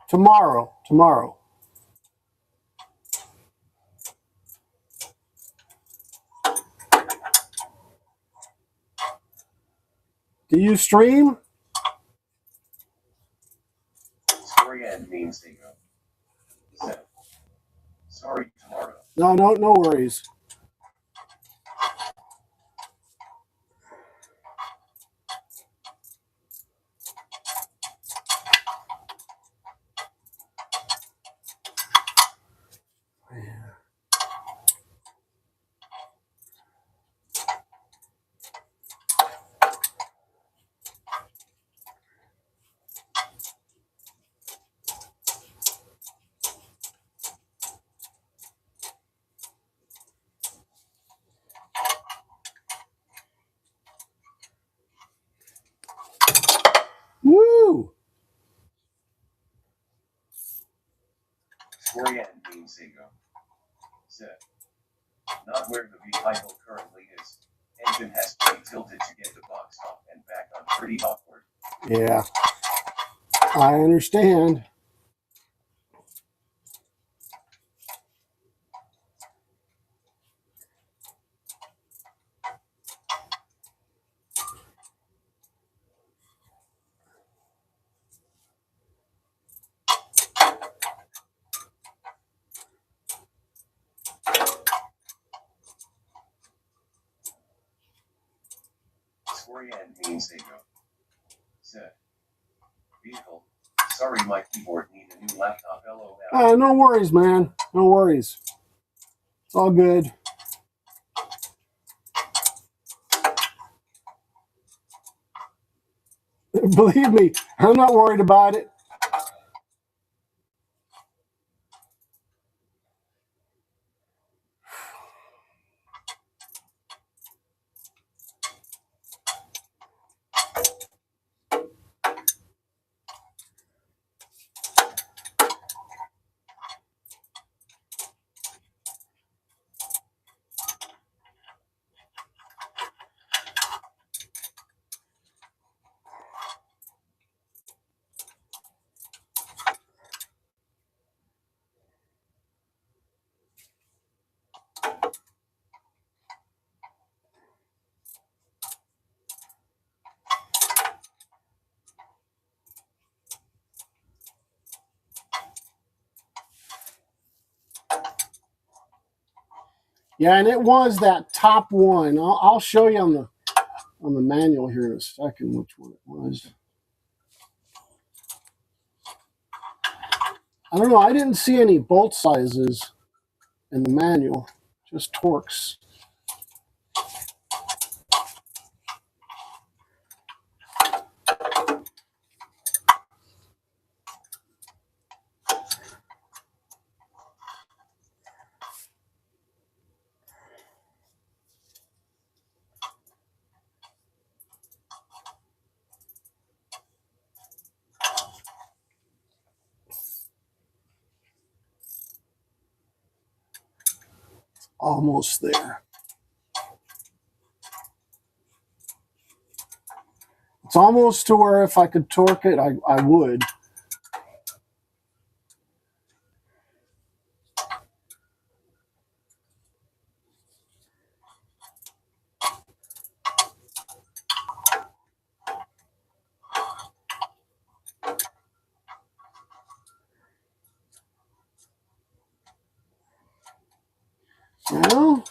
Tomorrow. Do you stream? Sorian means said. Sorry, tomorrow. No worries. Woo! Sorian means said. Not where the vehicle currently is. Engine has to be tilted to get the box off and back on, pretty awkward. Yeah, I understand. Sorian means said. Vehicle. Sorry, my keyboard need a new laptop. LOL. No worries, man. No worries. It's all good. Believe me, I'm not worried about it. Yeah, and it was that top one. I'll show you on the manual here in a second which one it was. I don't know. I didn't see any bolt sizes in the manual, just torques. Almost there. It's almost to where if I could torque it, I would. Well,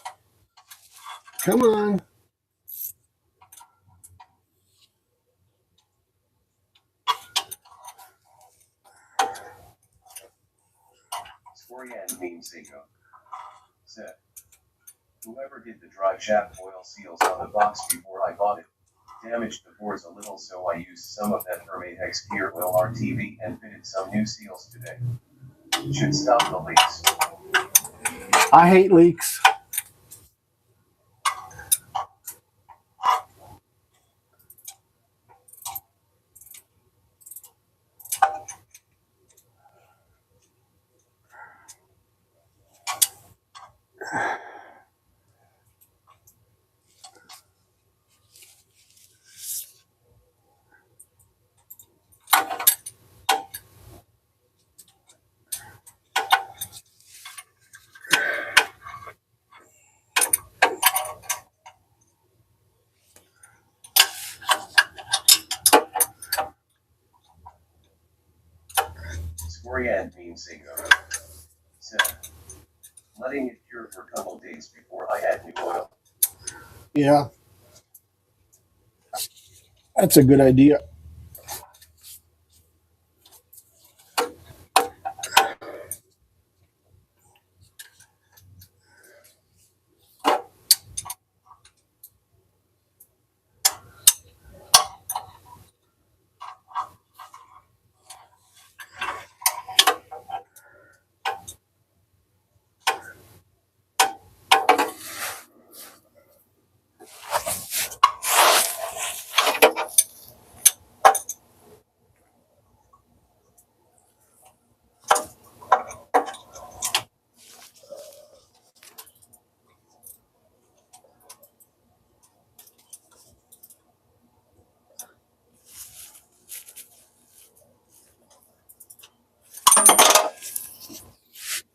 come on. Sorian Beam Seiko said, whoever did the drive shaft oil seals on the box before I bought it, damaged the bores a little, so I used some of that Hermetex Gear Oil RTV and fitted some new seals today. Should stop the leaks. I hate leaks. Sorian Beam Seiko said, letting it cure for a couple days before I add new oil. Yeah. That's a good idea.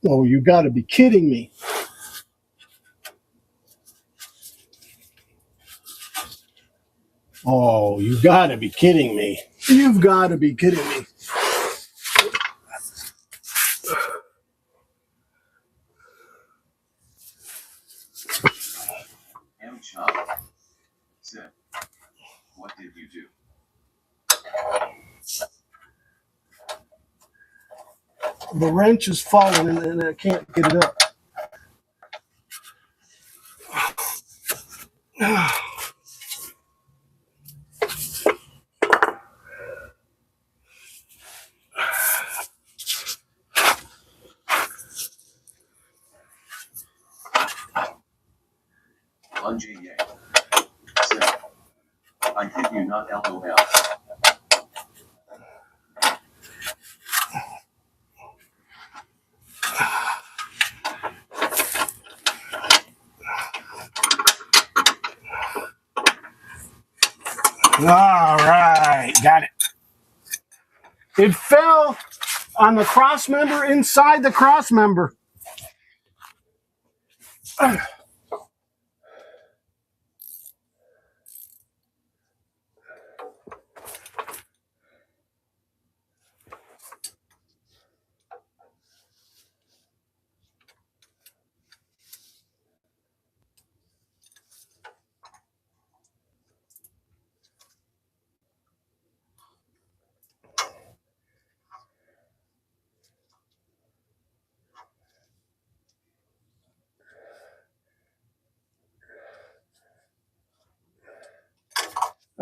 Oh, you got to be kidding me. Oh, you got to be kidding me. You've got to be kidding me. M. Chop said, what did you do? The wrench is falling and I can't get it up. Lunge Yang said, I kid you not, LOL. All right, got it. It fell on the cross member inside the cross member.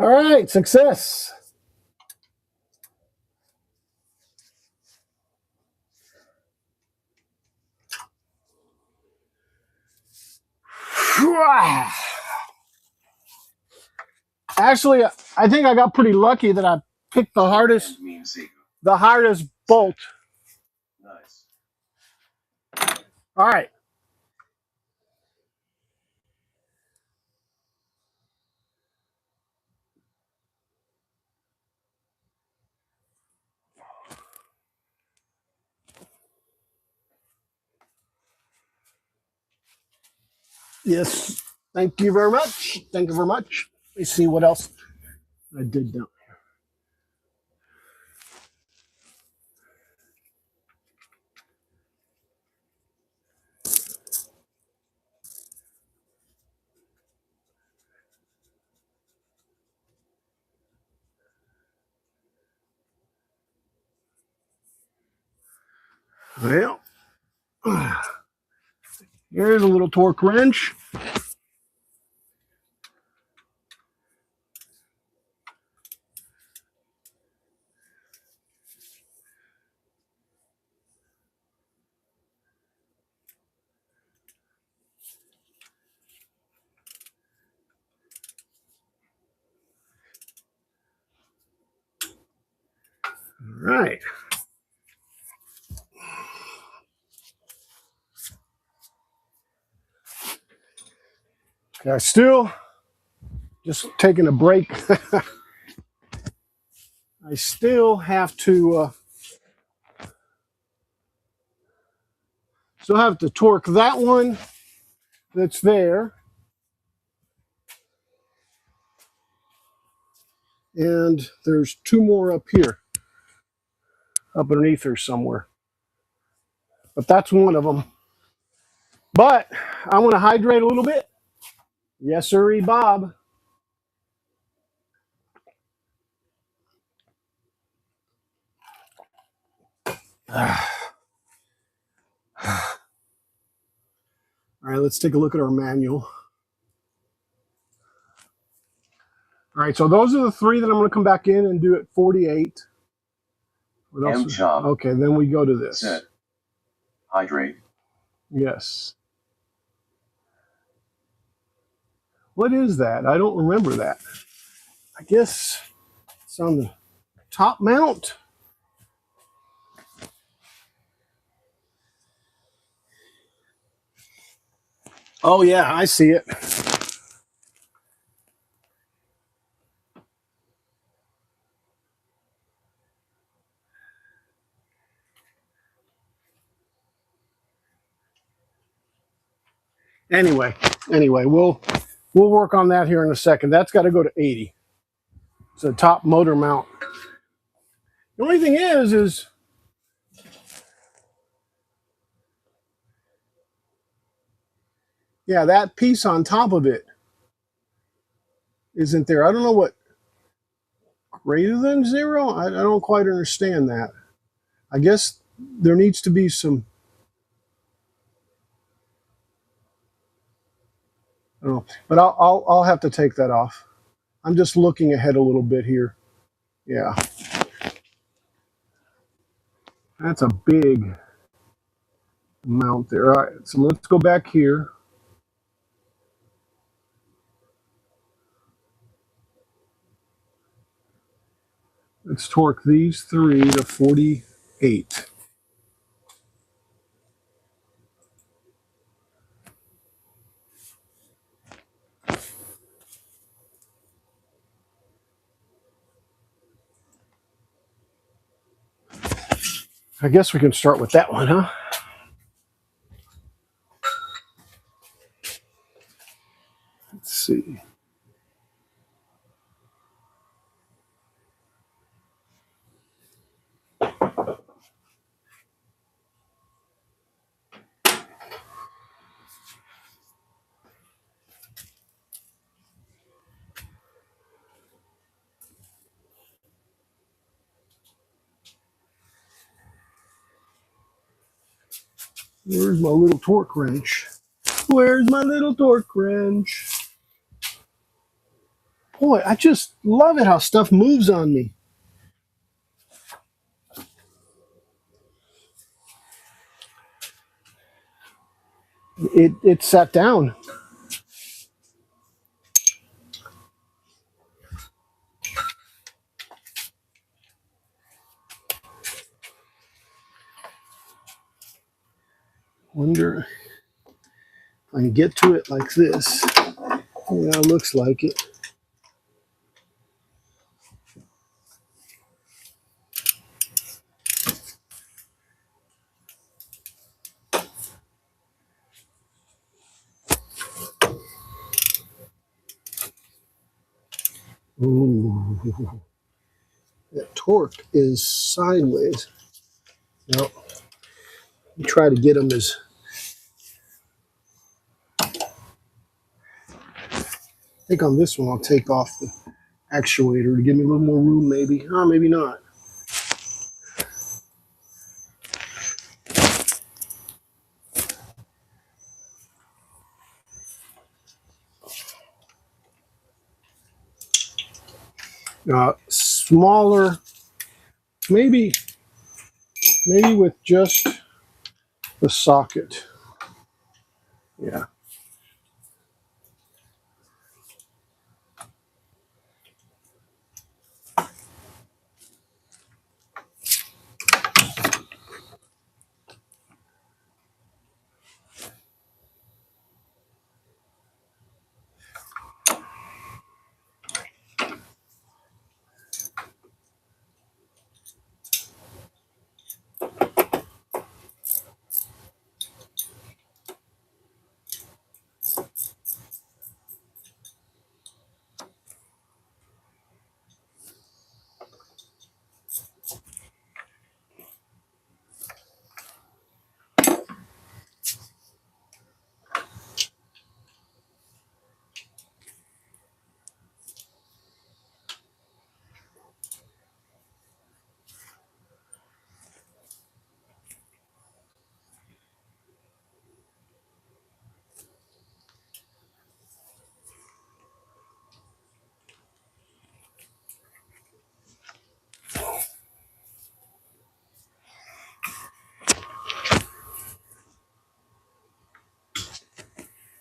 All right, success. Actually, I think I got pretty lucky that I picked the hardest bolt. Nice. All right. Yes. Thank you very much. Thank you very much. Let me see what else I did down here. Well, here's a little torque wrench. All right. Okay, I still just taking a break. I still have to torque that one that's there, and there's two more up here, up underneath there somewhere. But that's one of them. But I want to hydrate a little bit. Yes, sirree, Bob. All right, let's take a look at our manual. All right, so those are the three that I'm going to come back in and do at 48. What else? Job. Okay, then we go to this. Set. Hydrate. Yes. What is that? I don't remember that. I guess it's on the top mount. Oh, yeah, I see it. Anyway, we'll work on that here in a second. That's got to go to 80. It's a top motor mount. The only thing is yeah, that piece on top of it isn't there. I don't know what greater than 0. I don't quite understand that. I guess there needs to be some. I don't know, but I'll have to take that off. I'm just looking ahead a little bit here. Yeah, that's a big mount there. All right, so let's go back here. Let's torque these three to 48. I guess we can start with that one, huh? Let's see. Where's my little torque wrench? Where's my little torque wrench? Boy, I just love it how stuff moves on me. It sat down. Wonder if I can get to it like this. Yeah, looks like it. Ooh, that torque is sideways. No, you try to get them as. I think on this one I'll take off the actuator to give me a little more room, maybe. Maybe not. Smaller, maybe with just the socket. Yeah.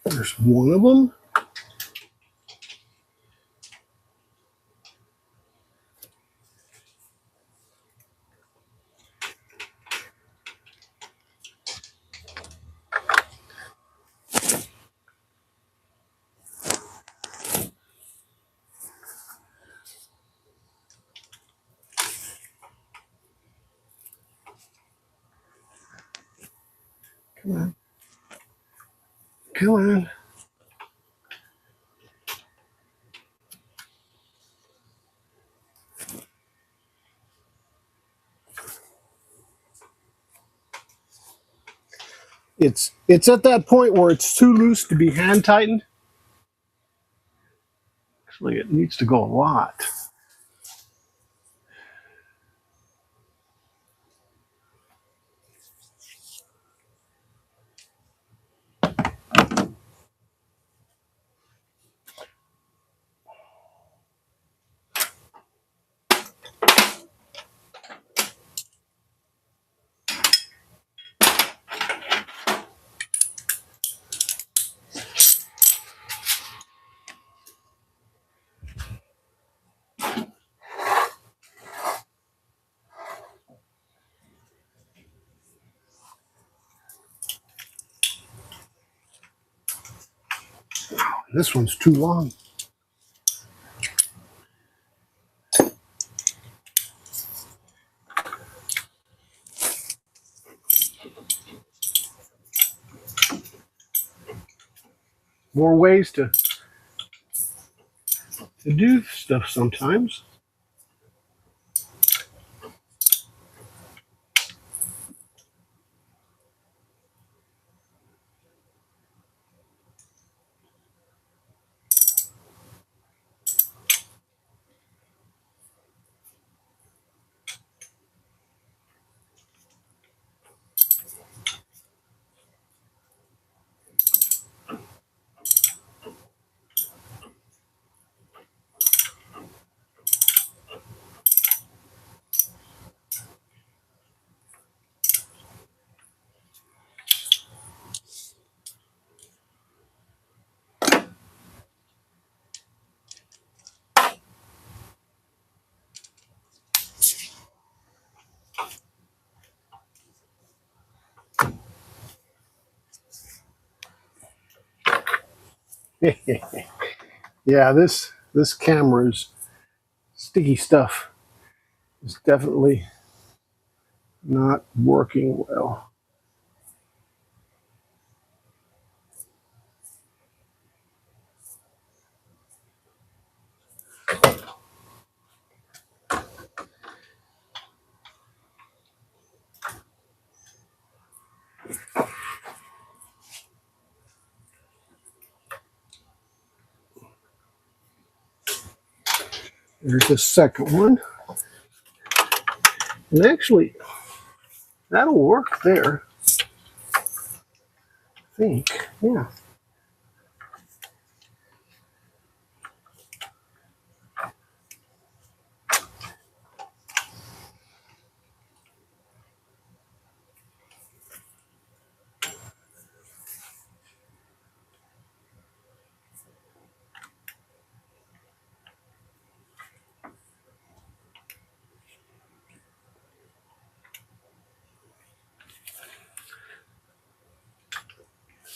There's one of them. Come on. Come on. It's at that point where it's too loose to be hand tightened. Actually, it needs to go a lot. This one's too long. More ways to do stuff sometimes. Yeah, this camera's sticky stuff is definitely not working well. There's the second one. And actually, that'll work there, I think. Yeah.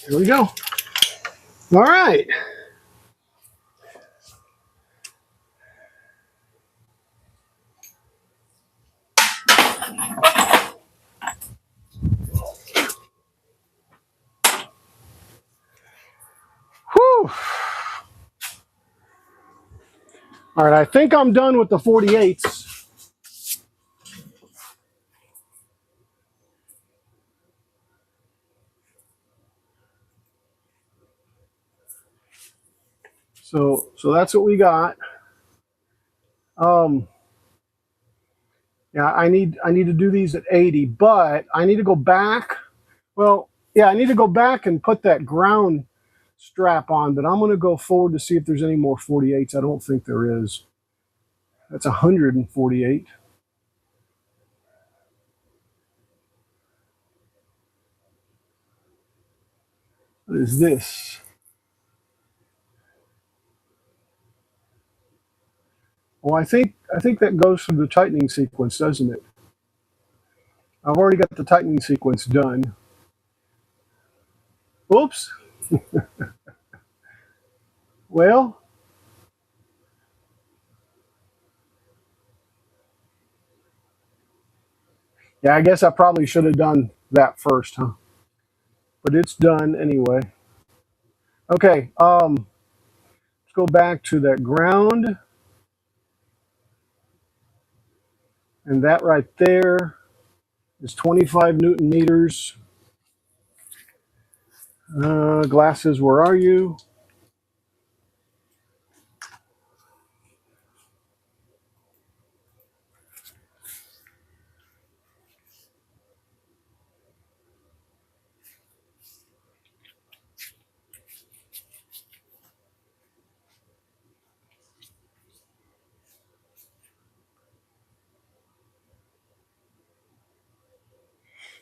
Here we go. All right. Whew. All right, I think I'm done with the 48s. So that's what we got. Um, yeah, I need to do these at 80, but I need to go back. Well, yeah, I need to go back and put that ground strap on, but I'm going to go forward to see if there's any more 48s. I don't think there is. That's 148. What is this? Well, I think that goes through the tightening sequence, doesn't it? I've already got the tightening sequence done. Oops. Well, yeah, I guess I probably should have done that first, huh? But it's done anyway. Okay, let's go back to that ground. And that right there is 25 Newton meters. Glasses, where are you?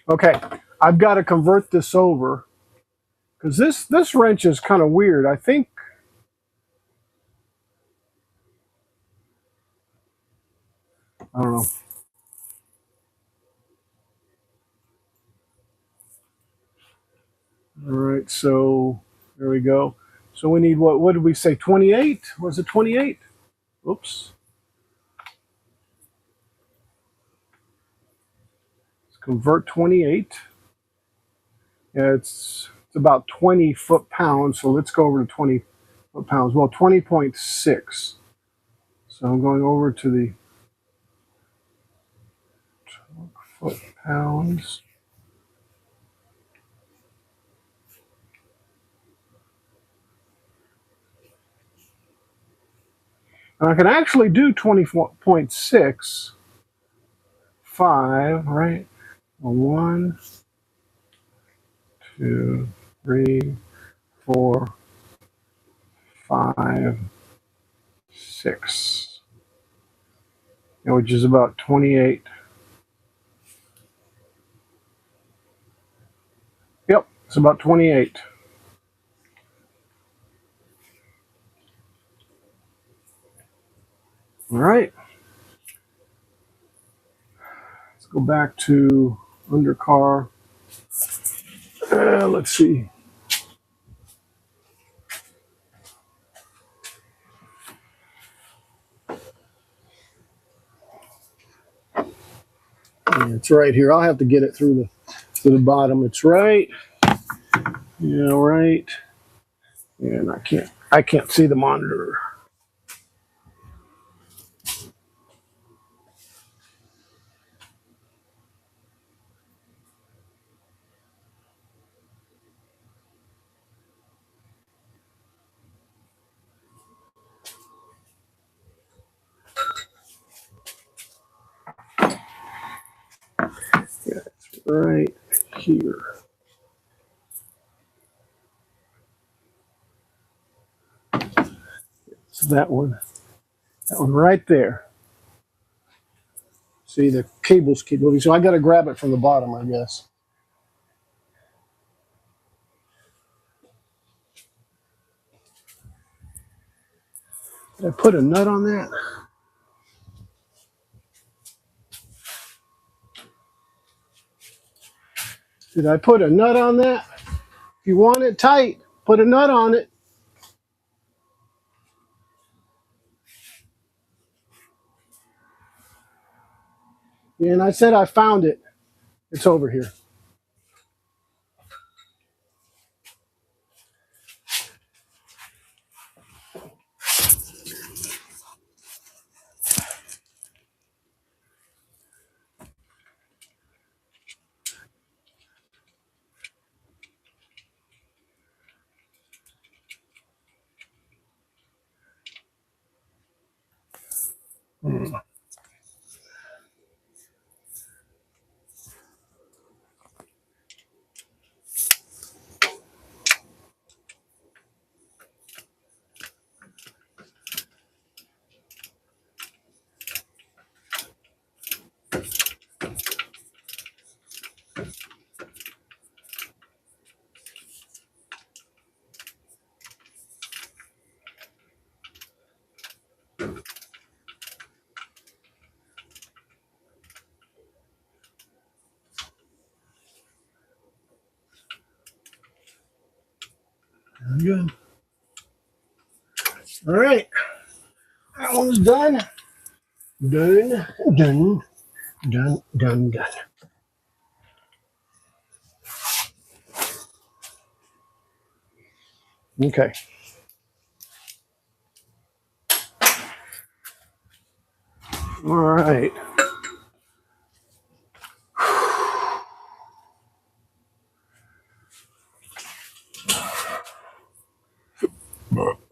Okay, I've got to convert this over because this wrench is kind of weird. I think, I don't know. All right, so there we go. So we need what did we say? 28? Was it 28? Oops. Let's convert 28. Yeah, it's about 20 foot-pounds, so let's go over to 20 foot-pounds. Well, 20.6. So I'm going over to the foot-pounds. And I can actually do 20.6. 5, right? 1, 2, 3, 4, 5, 6. Which is about 28. Yep, it's about 28. All right. Let's go back to undercar. Let's see. Yeah, it's right here. I'll have to get it through the bottom. It's right. Yeah, right. And I can't see the monitor. Yeah, it's right here. It's that one. That one right there. See, the cables keep moving, so I got to grab it from the bottom, I guess. Did I put a nut on that? Did I put a nut on that? If you want it tight, put a nut on it. Yeah, and I said I found it. It's over here. Hmm. There we go. All right. That one's done. Done, done, done, done, done. Okay. All right.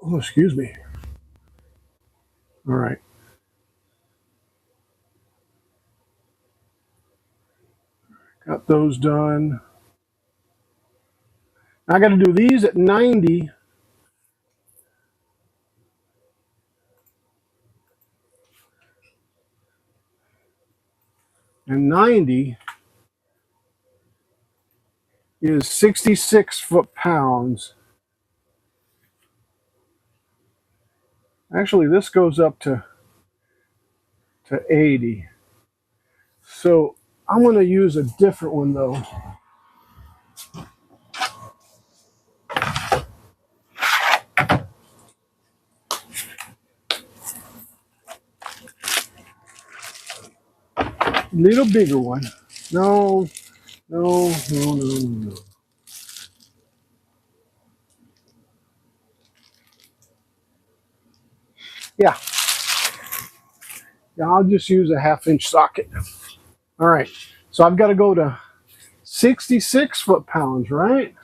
Oh, excuse me. All right. Got those done. I got to do these at 90. And 90 is 66 foot-pounds. Actually, this goes up to 80. So I'm going to use a different one, though. Little bigger one. No, no, no, no, no. Yeah. Yeah, I'll just use a 1/2-inch socket. All right. So I've got to go to 66 foot-pounds, right?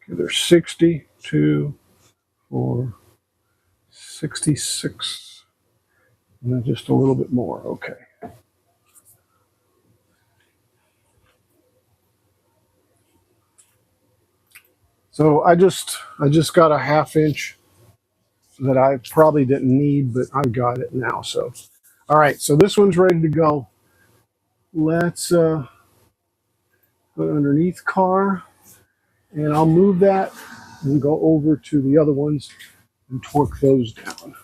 Okay, there's 62 for 66. And then just a little bit more. Okay. So I just got a 1/2 inch that I probably didn't need, but I've got it now. So all right, so this one's ready to go. Let's go underneath car. And I'll move that and go over to the other ones and torque those down.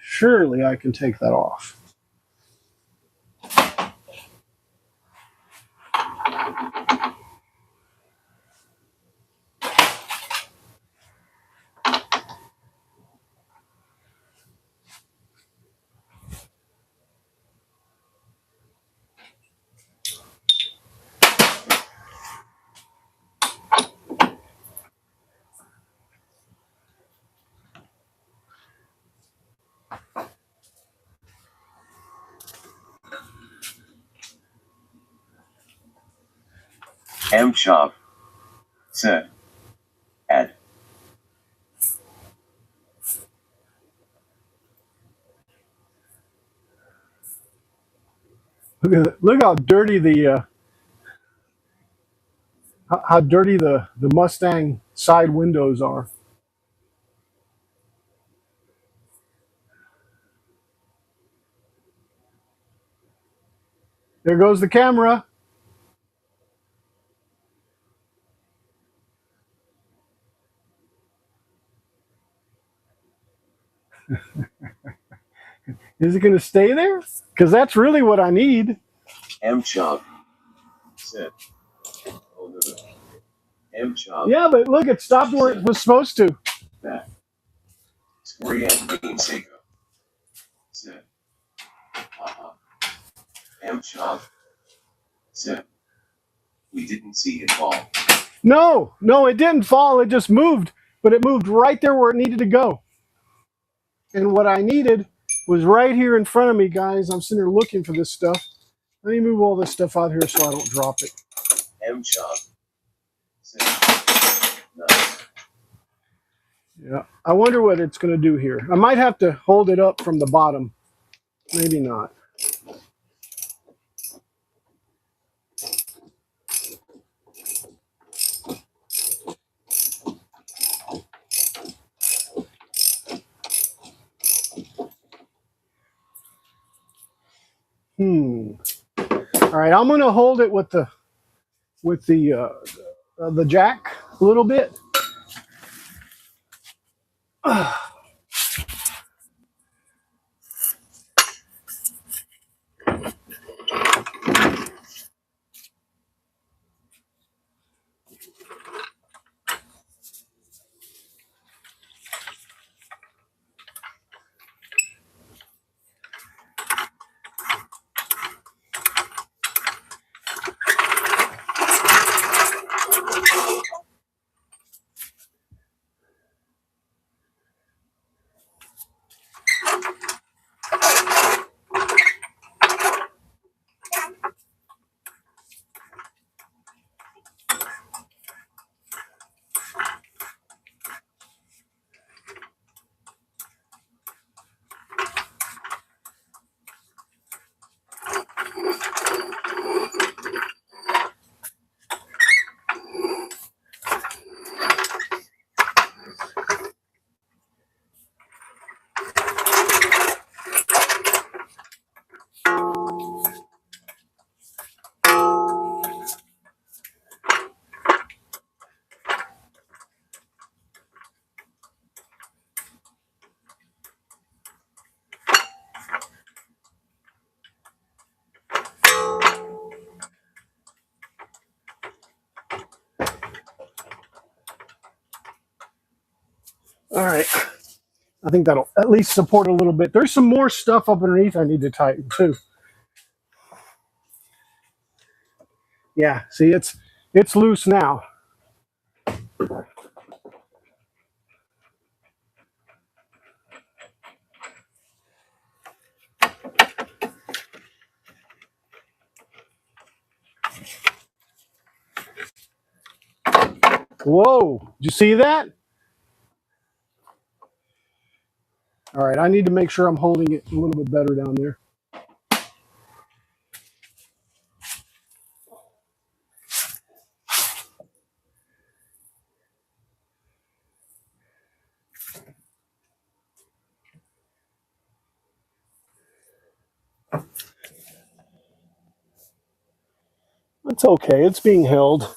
Surely I can take that off. M shop. Set. Add. Look how dirty the how dirty the Mustang side windows are. There goes the camera. Is it going to stay there? Because that's really what I need. M shop. Set. Oh no. M shop. Yeah, but look, it stopped where it was supposed to. Back. Square and beam Seiko. Set. M shop. Set. We didn't see it fall. No, it didn't fall. It just moved, but it moved right there where it needed to go. And what I needed was right here in front of me, guys. I'm sitting here looking for this stuff. Let me move all this stuff out here so I don't drop it. M shop. Set. Nice. Yeah, I wonder what it's going to do here. I might have to hold it up from the bottom. Maybe not. All right, I'm going to hold it with the jack a little bit. All right. I think that'll at least support a little bit. There's some more stuff up underneath I need to tighten too. Yeah, see, it's loose now. Whoa, did you see that? All right, I need to make sure I'm holding it a little bit better down there. It's okay. It's being held.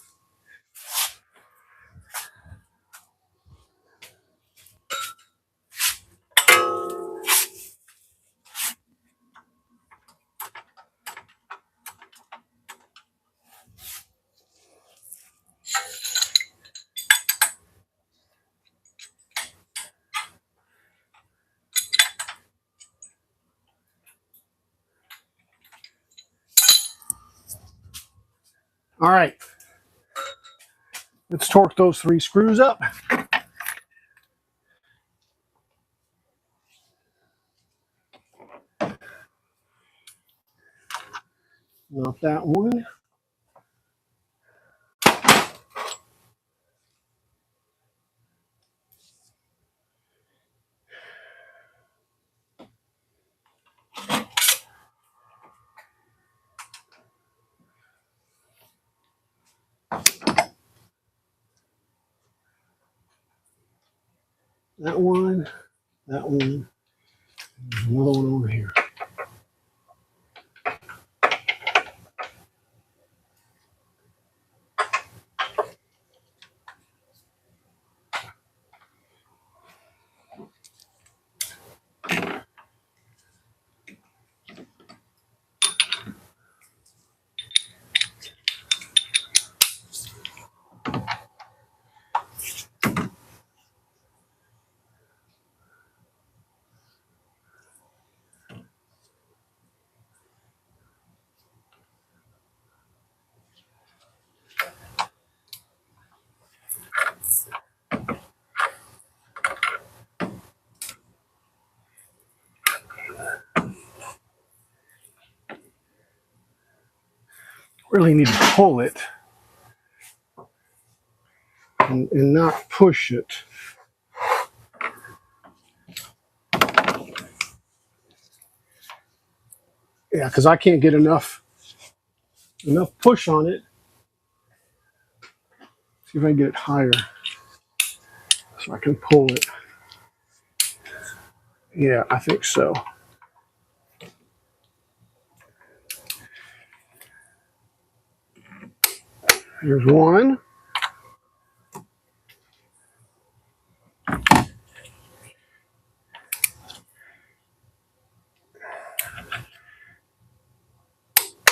All right. Let's torque those 3 screws up. Not that one. That one. That one. There's another one over here. Really need to pull it and not push it. Yeah, because I can't get enough push on it. See if I can get it higher so I can pull it. Yeah, I think so. Here's one.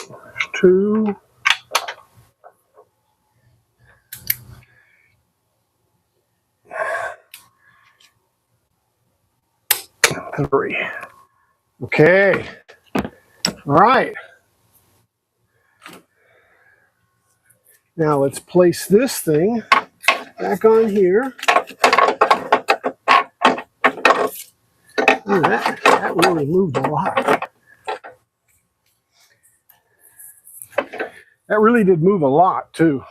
There's 2. 3. Okay. All right. Now let's place this thing back on here. Ooh, that really moved a lot. That really did move a lot too.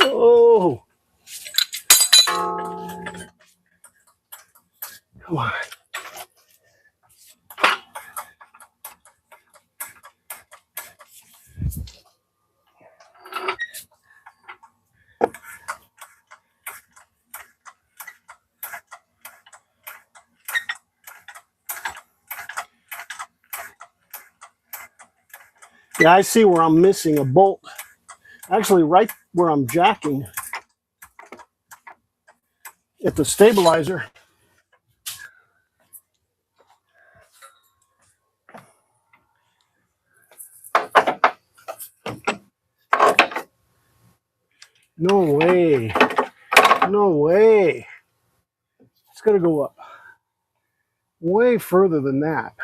Oh, come on. Yeah, I see where I'm missing a bolt. Actually, right where I'm jacking at the stabilizer. No way. No way. It's going to go up way further than that.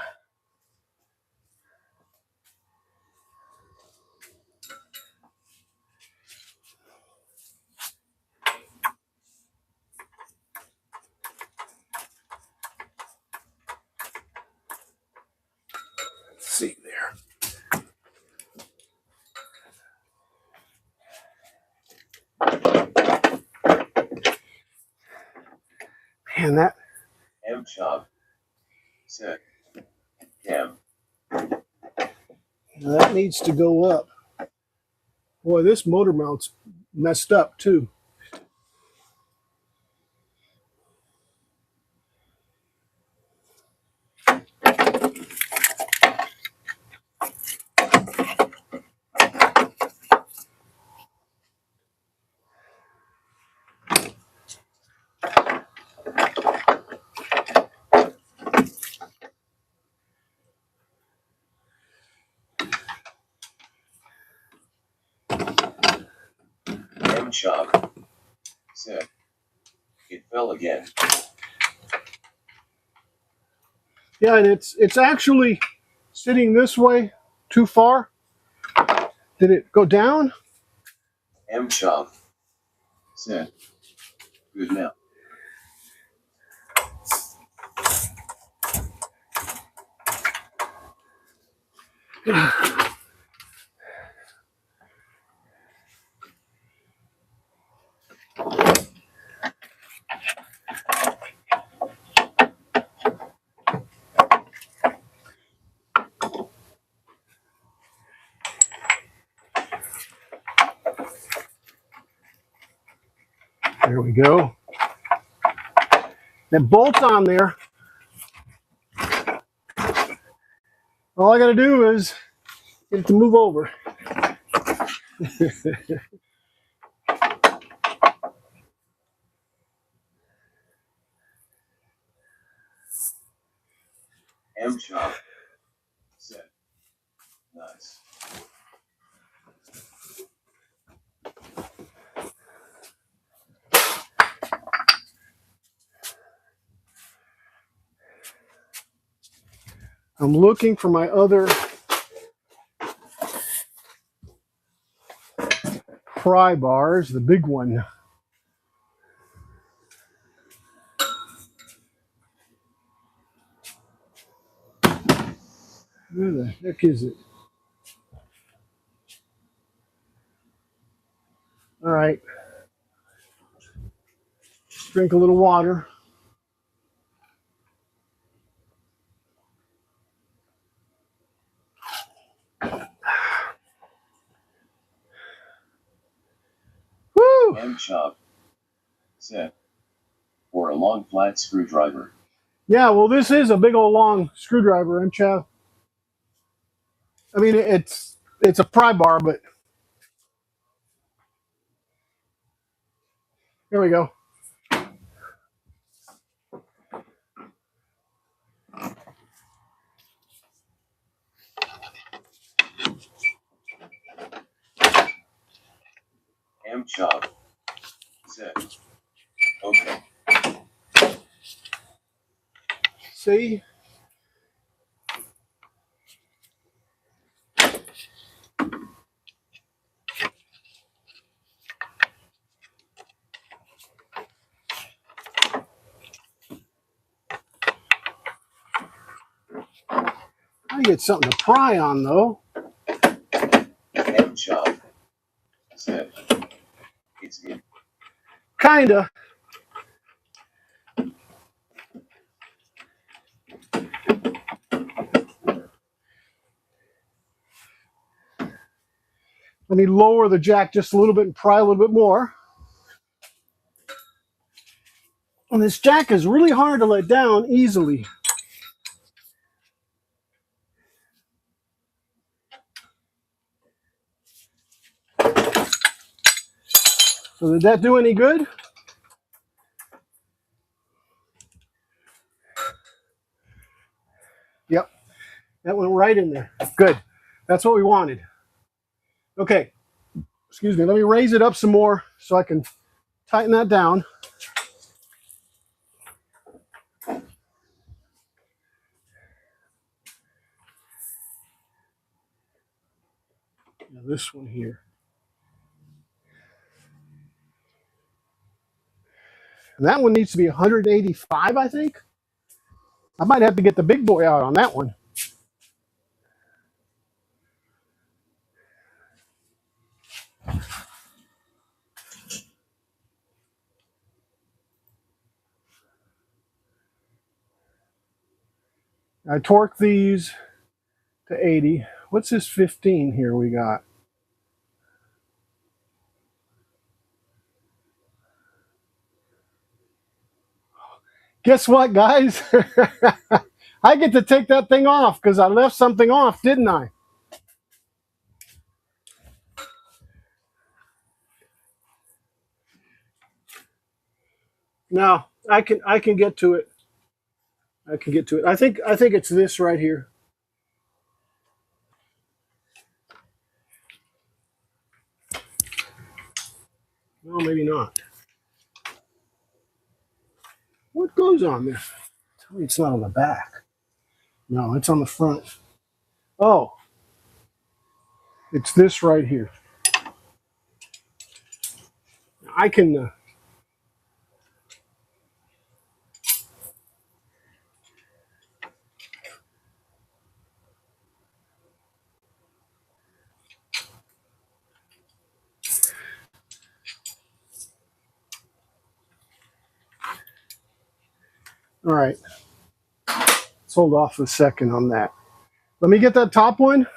Let's see there. Man, that. M-Chug. Set. Cam. Now that needs to go up. Boy, this motor mount's messed up too. M shop. Set. It fell again. Yeah, and it's actually sitting this way too far. Did it go down? M shop. Set. Good now. There we go. That bolt's on there. All I got to do is get it to move over. M shop. Set. Nice. I'm looking for my other pry bars, the big one. Where the heck is it? All right. Drink a little water. Woo! M shop. Set. For a long flat screwdriver. Yeah, well, this is a big old long screwdriver, and Chav. I mean, it's a pry bar, but here we go. M shop. Set. Okay. See? I get something to pry on, though. M shop. Set. It's in. Kinda. Let me lower the jack just a little bit and pry a little bit more. And this jack is really hard to let down easily. So did that do any good? Yep. That went right in there. Good. That's what we wanted. Okay. Excuse me. Let me raise it up some more so I can tighten that down. Now this one here. And that one needs to be 185, I think. I might have to get the big boy out on that one. I torque these to 80. What's this 15 here we got? Guess what, guys? I get to take that thing off because I left something off, didn't I? No, I can get to it. I can get to it. I think it's this right here. No, maybe not. What goes on there? Tell me it's not on the back. No, it's on the front. Oh, it's this right here. I can. All right. Let's hold off a second on that. Let me get that top one.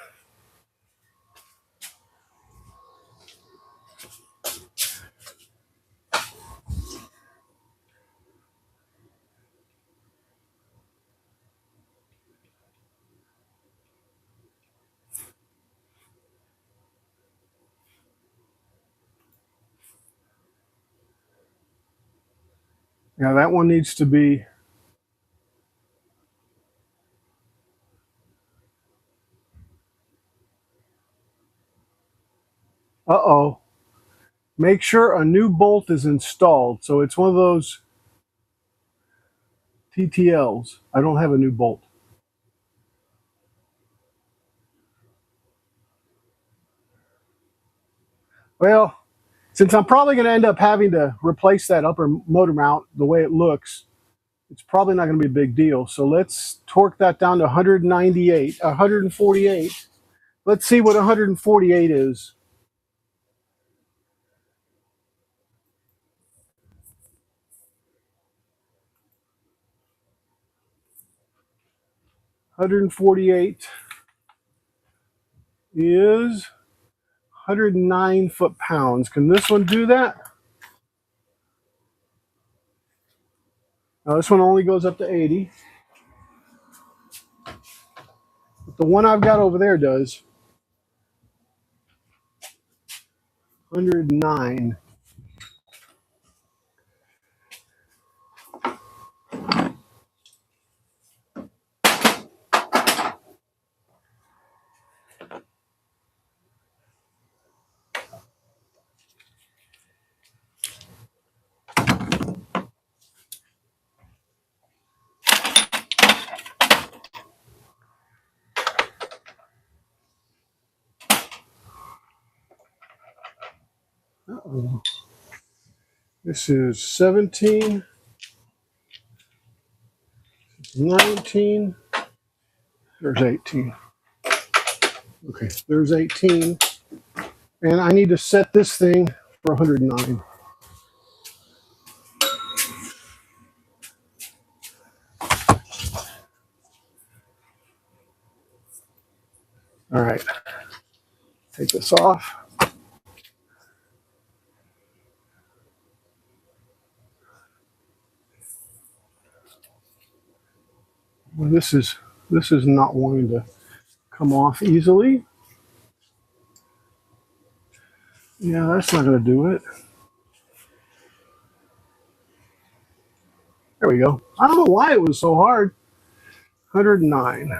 Yeah, that one needs to be. Uh-oh. Make sure a new bolt is installed. So it's one of those TTLs. I don't have a new bolt. Well, since I'm probably going to end up having to replace that upper motor mount the way it looks, it's probably not going to be a big deal. So let's torque that down to 198, 148. Let's see what 148 is. $148 is 109 foot-pounds. Can this one do that? Now this one only goes up to 80. But the one I've got over there does. 109. Uh-oh. This is 17, 19, there's 18. Okay, there's 18. And I need to set this thing for 109. All right, take this off. Well, this is not wanting to come off easily. Yeah, that's not going to do it. There we go. I don't know why it was so hard. 109.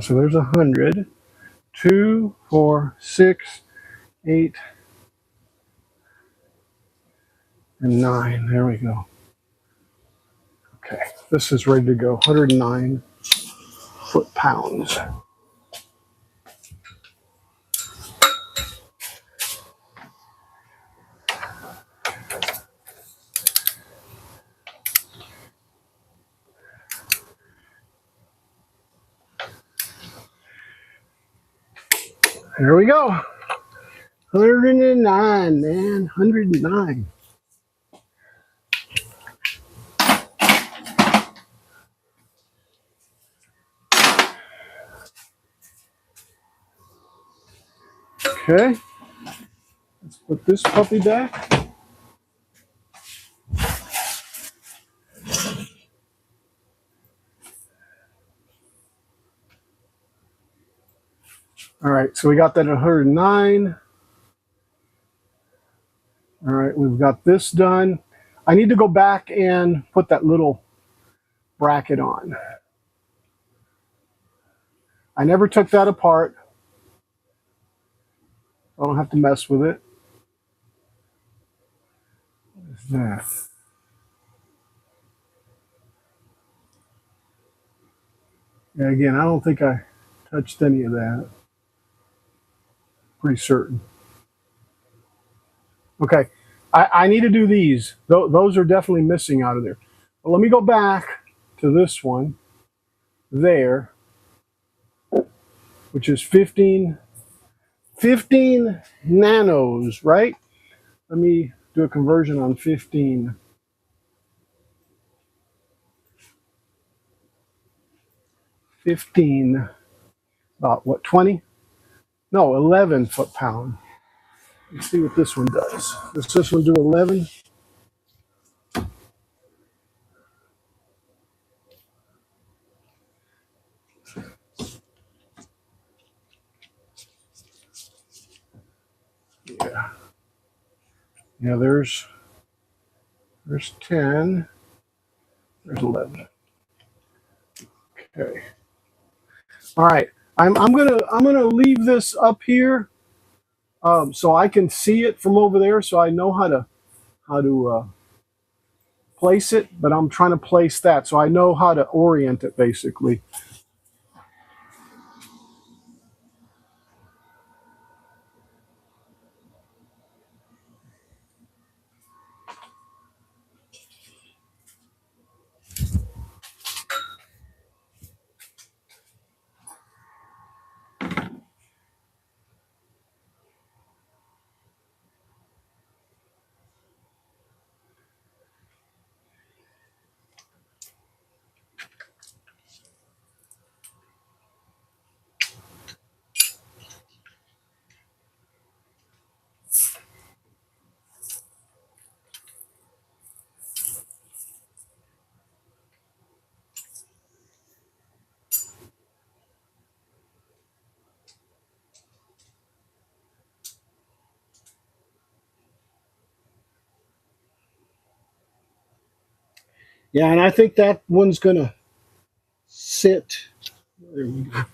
So there's 100. 2, 4, 6, 8, and 9. There we go. Okay, this is ready to go. 109 foot-pounds. Here we go. 109, man. 109. Okay. Let's put this puppy back. All right, so we got that at 109. All right, we've got this done. I need to go back and put that little bracket on. I never took that apart. I don't have to mess with it. What is that? Yeah, again, I don't think I touched any of that. Pretty certain. Okay, I need to do these. Those are definitely missing out of there. But let me go back to this one there, which is 15 nanos, right? Let me do a conversion on 15. 15, about what, 20? No, 11 foot-pound. Let's see what this one does. Does this one do 11? Yeah. Yeah, there's 10. There's 11. Okay. All right. I'm gonna leave this up here so I can see it from over there, so I know how to place it. But I'm trying to place that so I know how to orient it basically. Yeah, and I think that one's gonna sit. There we go.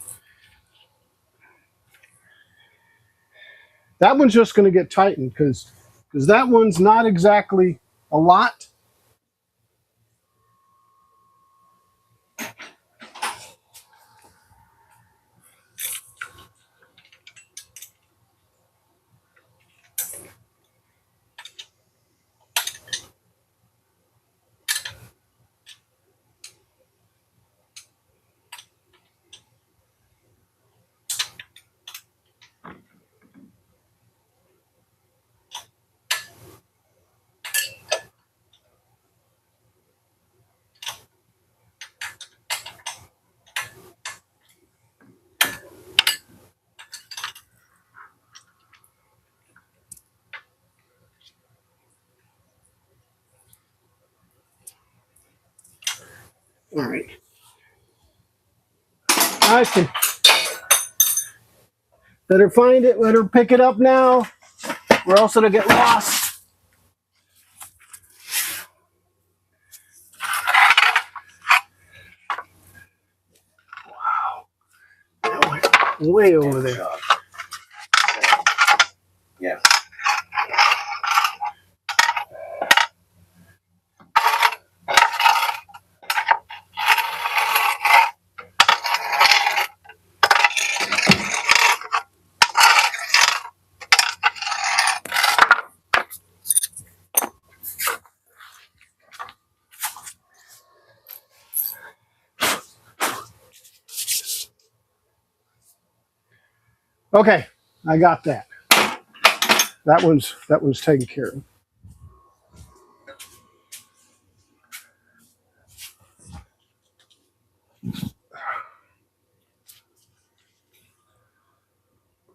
That one's just gonna get tightened because that one's not exactly a lot. All right. I can better find it. Let her pick it up now, or else it'll get lost. That went way over there. Yeah. Okay. I got that. That one's taken care of.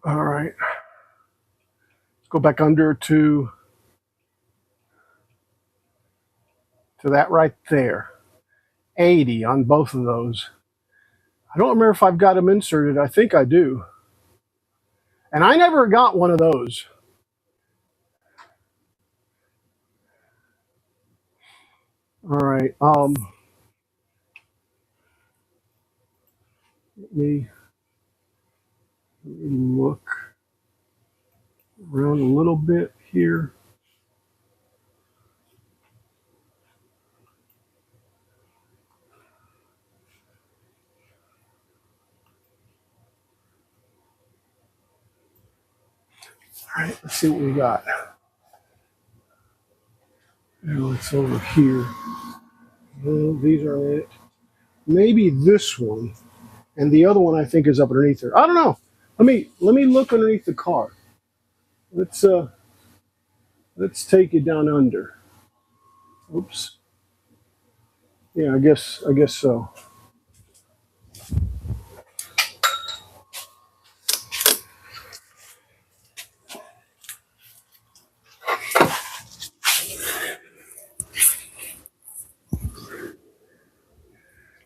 All right. Let's go back under to that right there. 80 on both of those. I don't remember if I've got them inserted. I think I do. And I never got one of those. All right. Let me look around a little bit here. All right, let's see what we got. Now it's over here. Well, these are it. Maybe this one, and the other one I think is up underneath there. I don't know. Let me look underneath the car. Let's take it down under. Oops. Yeah, I guess so.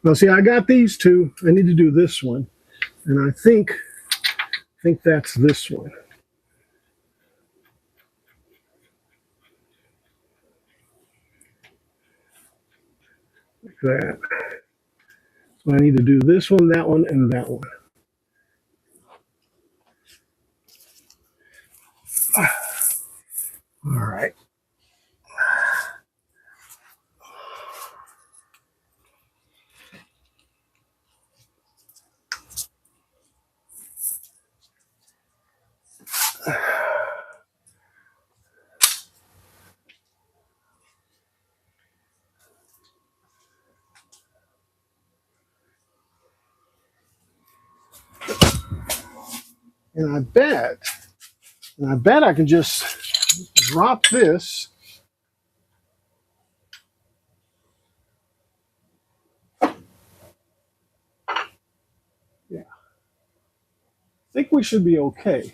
Now see, I got these two. I need to do this one, and I think that's this one. Like that. So I need to do this one, and that one. All right. And I bet I can just drop this. Yeah. I think we should be okay.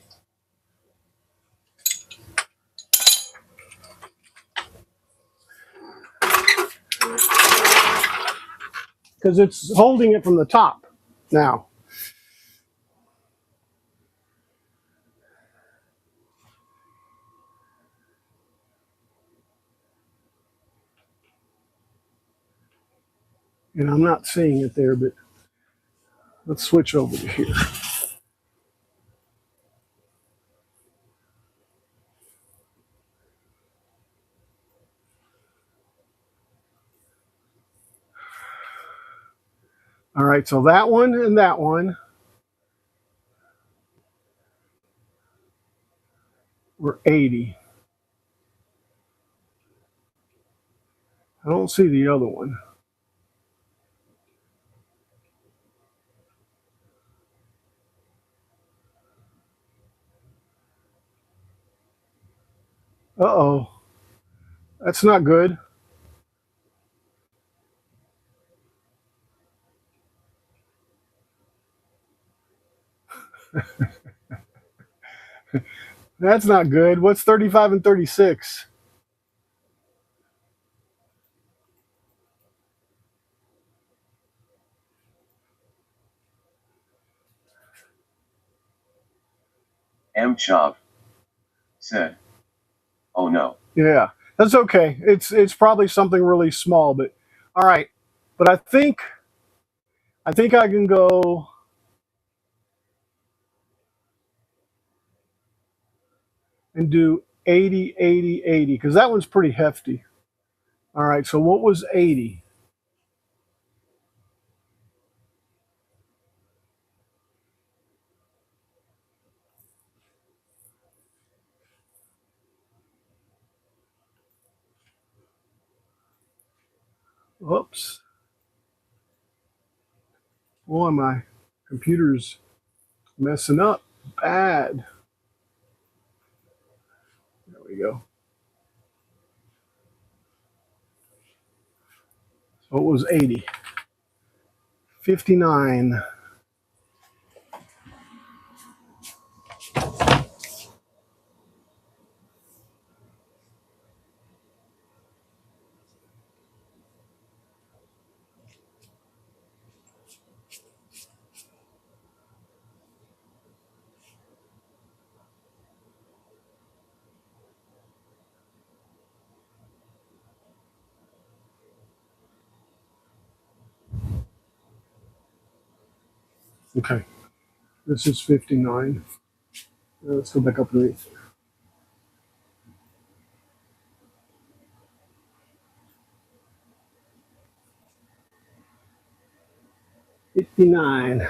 Because it's holding it from the top now. And I'm not seeing it there, but let's switch over to here. All right, so that one and that one were 80. I don't see the other one. Uh-oh. That's not good. That's not good. What's 35 and 36? M. Chop said, "Oh no." Yeah, that's okay. It's probably something really small, but all right. But I think I can go and do 80, 80, 80, because that one's pretty hefty. All right, so what was 80? Whoops. Boy, my computer's messing up bad. we go. So it was 80. 59. Okay, this is 59. Let's go back up to 8. 59.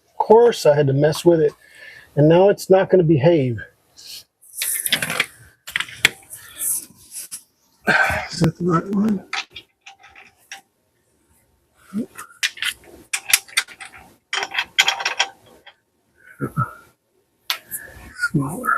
Of course, I had to mess with it, and now it's not going to behave. Is that the right one? Smaller.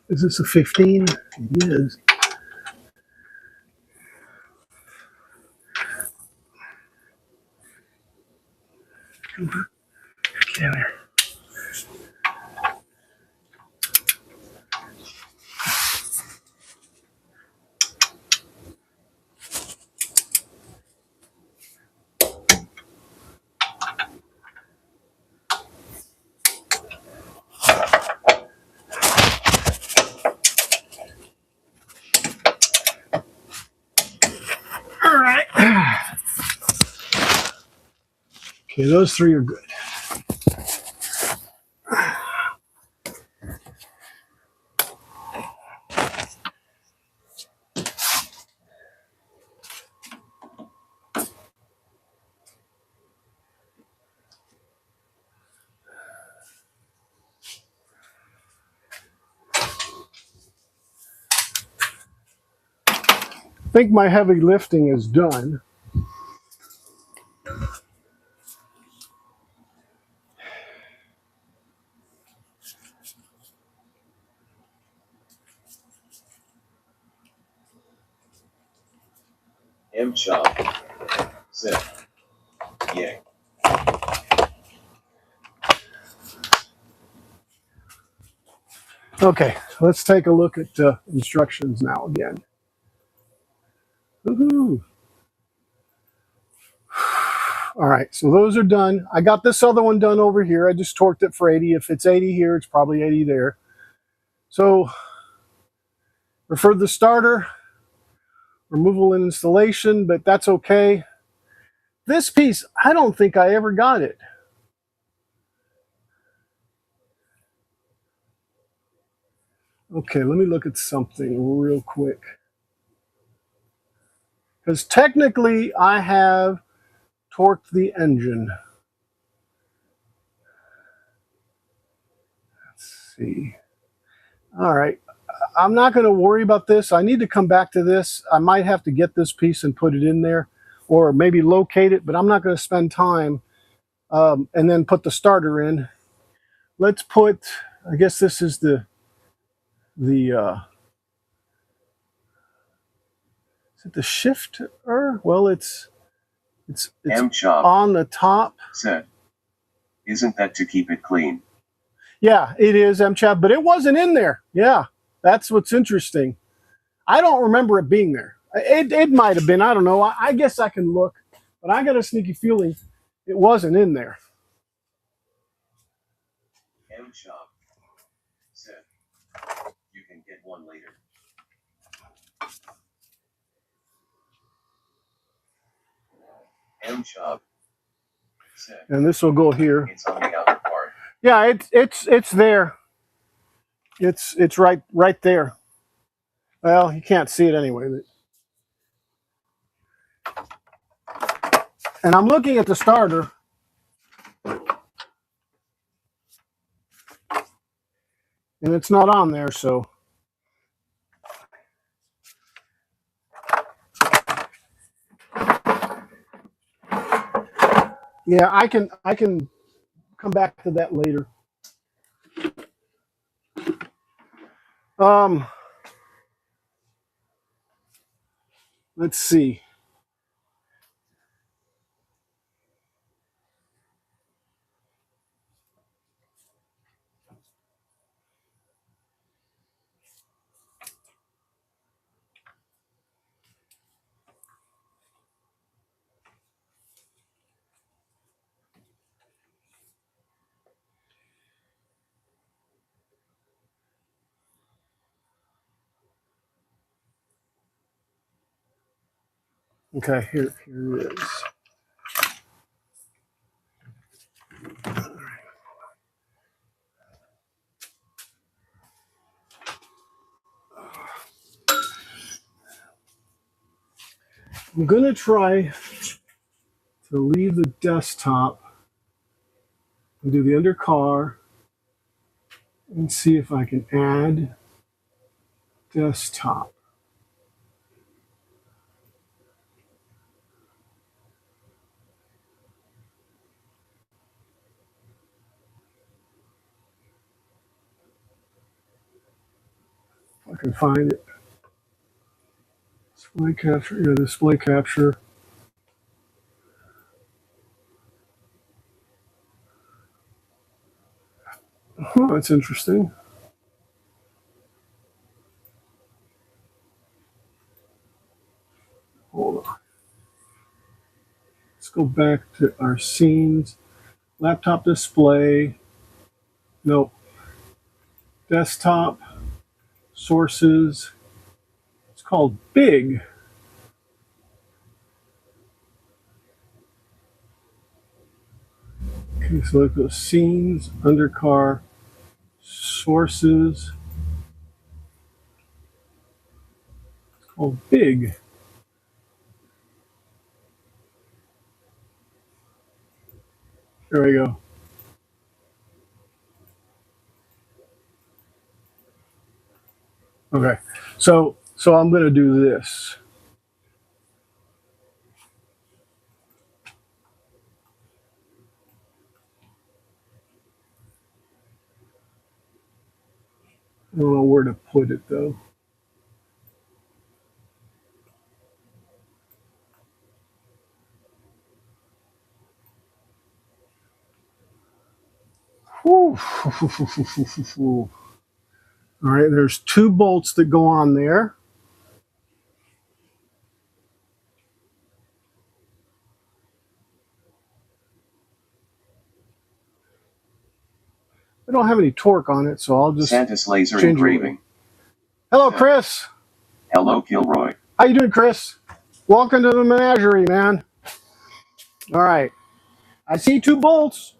Is this a 15? It is. Get in there. All right. Okay, those three are good. I think my heavy lifting is done. M-chop. Sit. Yang. Okay, let's take a look at instructions now again. Woohoo! All right, so those are done. I got this other one done over here. I just torqued it for 80. If it's 80 here, it's probably 80 there. So for the starter, removal and installation, but that's okay. This piece, I don't think I ever got it. Okay, let me look at something real quick. Because technically, I have torqued the engine. Let's see. All right. I'm not going to worry about this. I need to come back to this. I might have to get this piece and put it in there, or maybe locate it, but I'm not going to spend time and then put the starter in. Let's put, I guess this is the is it the shifter? Well, it's M-chop. on the top. Set. Isn't that to keep it clean? Yeah, it is MCHAP, but it wasn't in there. Yeah, that's what's interesting. I don't remember it being there. It might have been. I don't know. I guess I can look, but I got a sneaky feeling it wasn't in there. M Shop said you can get one later. M Shop said And this will go here. it's on the outer part. Yeah, it's there. It's right there. Well, you can't see it anyway. And I'm looking at the starter. And it's not on there, so yeah, I can come back to that later. Let's see. Okay, here it is. I'm gonna try to leave the desktop and do the undercar and see if I can add desktop. If I can find it. Display capture, yeah, display capture. Oh, that's interesting. Hold on. Let's go back to our scenes. Laptop display. Nope. Desktop. Sources. It's called Big. Okay, so look at those scenes, undercar, sources. It's called Big. There we go. Okay, so I'm going to do this. I don't know where to put it though. Whew. All right, there's 2 bolts that go on there. I don't have any torque on it, so I'll just Santa's laser change engraving. it. Hello, Chris. Hello, Kilroy. How you doing, Chris? Welcome to the menagerie, man. All right. I see 2 bolts.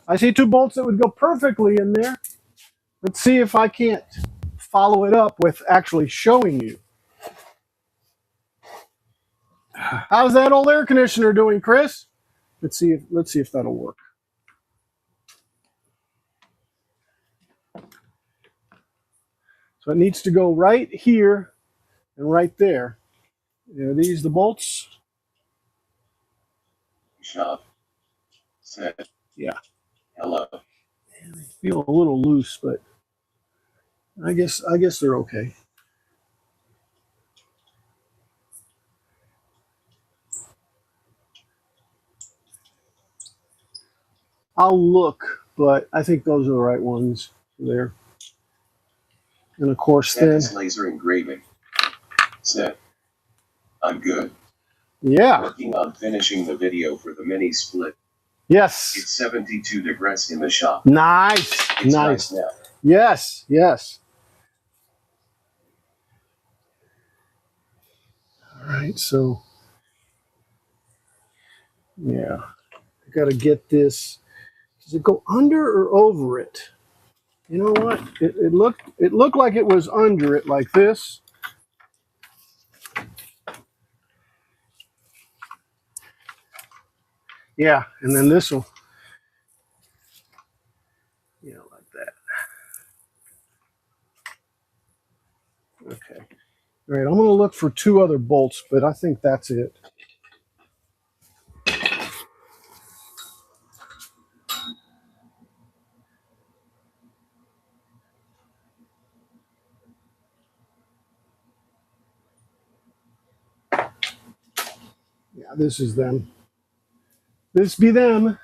I see 2 bolts that would go perfectly in there. Let's see if I can't follow it up with actually showing you. How's that old air conditioner doing, Chris? Let's see if that'll work. So it needs to go right here and right there. Are these the bolts? Shop said Yeah. hello. They feel a little loose, but I guess they're okay. I'll look but I think those are the right ones there. And of course, then Canvas laser engraving. Set. I'm good. yeah, Working on finishing the video for the mini split. yes, It's 72 degrees in the shop. nice, It's nice, nice now. yes, yes. All right, so yeah, I got to get this. Does it go under or over it? You know what? It looked like it was under it, like this. Yeah, and then this will, like that. Okay. All right, I'm going to look for two other bolts, but I think that's it. Yeah, this is them. This be them.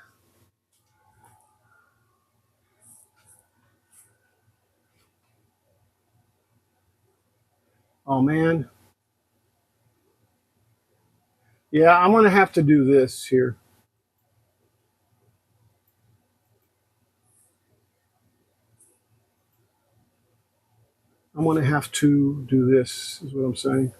Oh, man. Yeah, I'm going to have to do this here. I'm going to have to do this, is what I'm saying.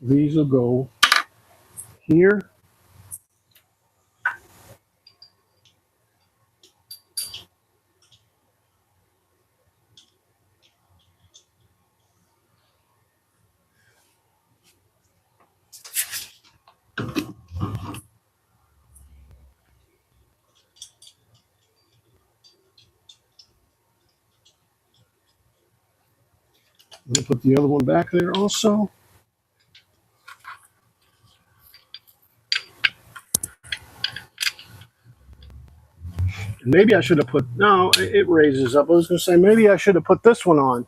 These will go here. I'm going to put the other one back there also. And maybe I should have put, no, it raises up. I was going to say, maybe I should have put this one on.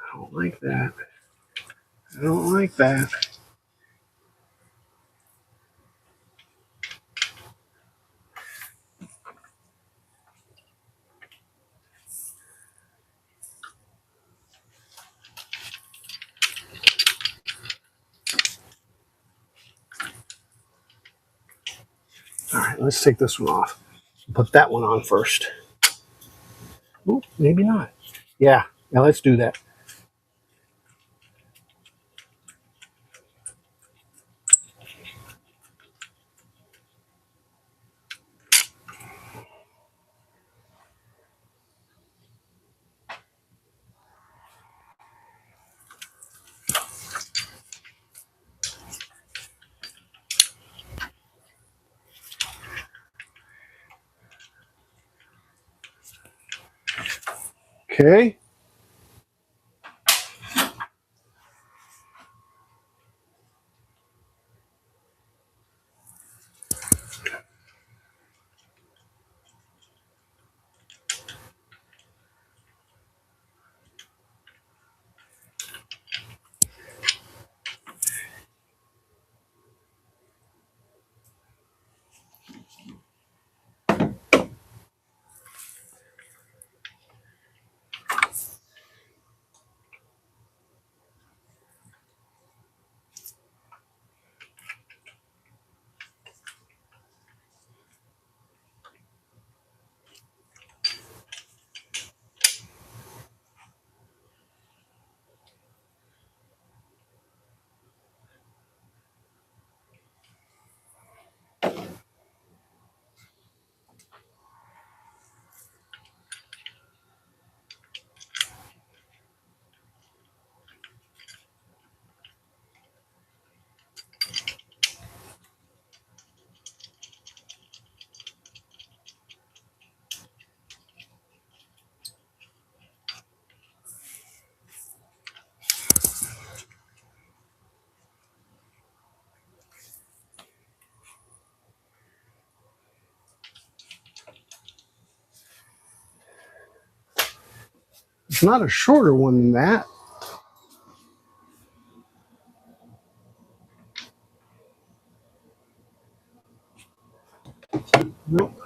I don't like that. I don't like that. All right, let's take this one off. Put that one on first. Ooh, maybe not. Yeah, let's do that. Okay. It's not a shorter one than that. Nope.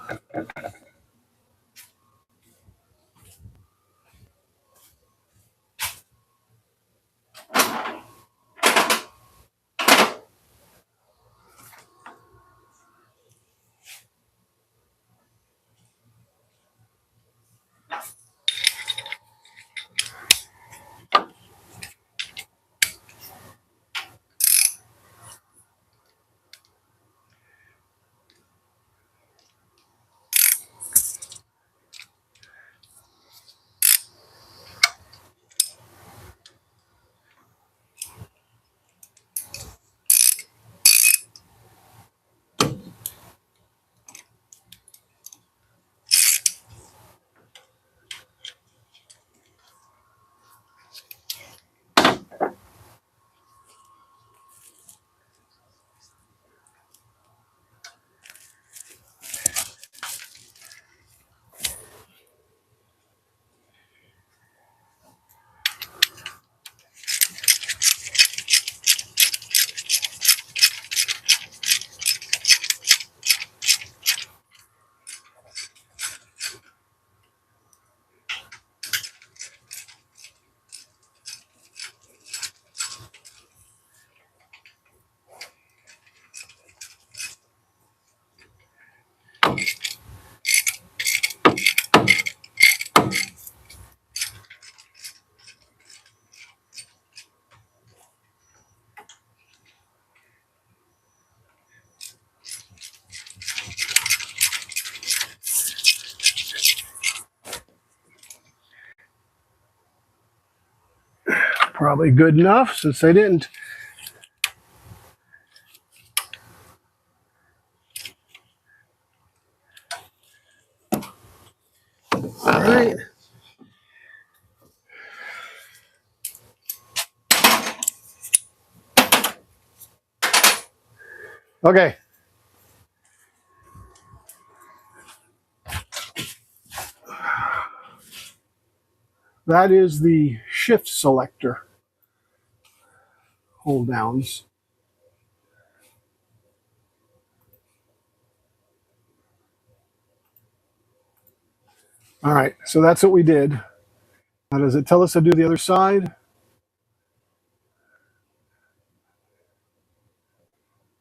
Probably good enough since they didn't. All right. Okay. That is the shift selector hold downs. All right, so that's what we did. Now, does it tell us to do the other side?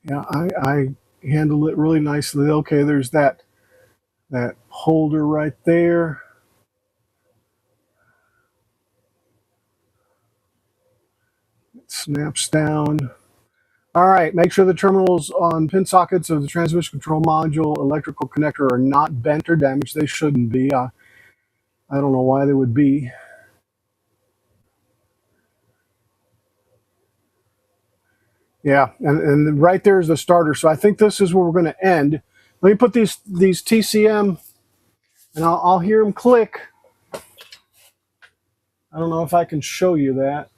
Yeah, I handled it really nicely. Okay, there's that holder right there. It snaps down. All right, make sure the terminals on pin sockets of the transmission control module electrical connector are not bent or damaged. They shouldn't be. I don't know why they would be. Yeah, and right there is the starter. So I think this is where we're going to end. Let me put these TCM, and I'll hear them click. I don't know if I can show you that.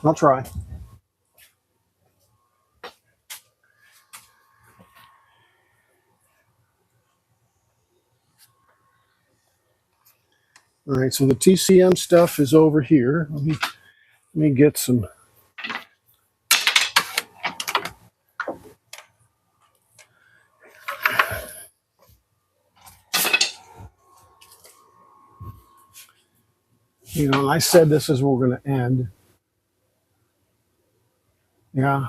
I'll try. All right, so the TCM stuff is over here. Let me get some. You know, I said this is where we're going to end. Yeah.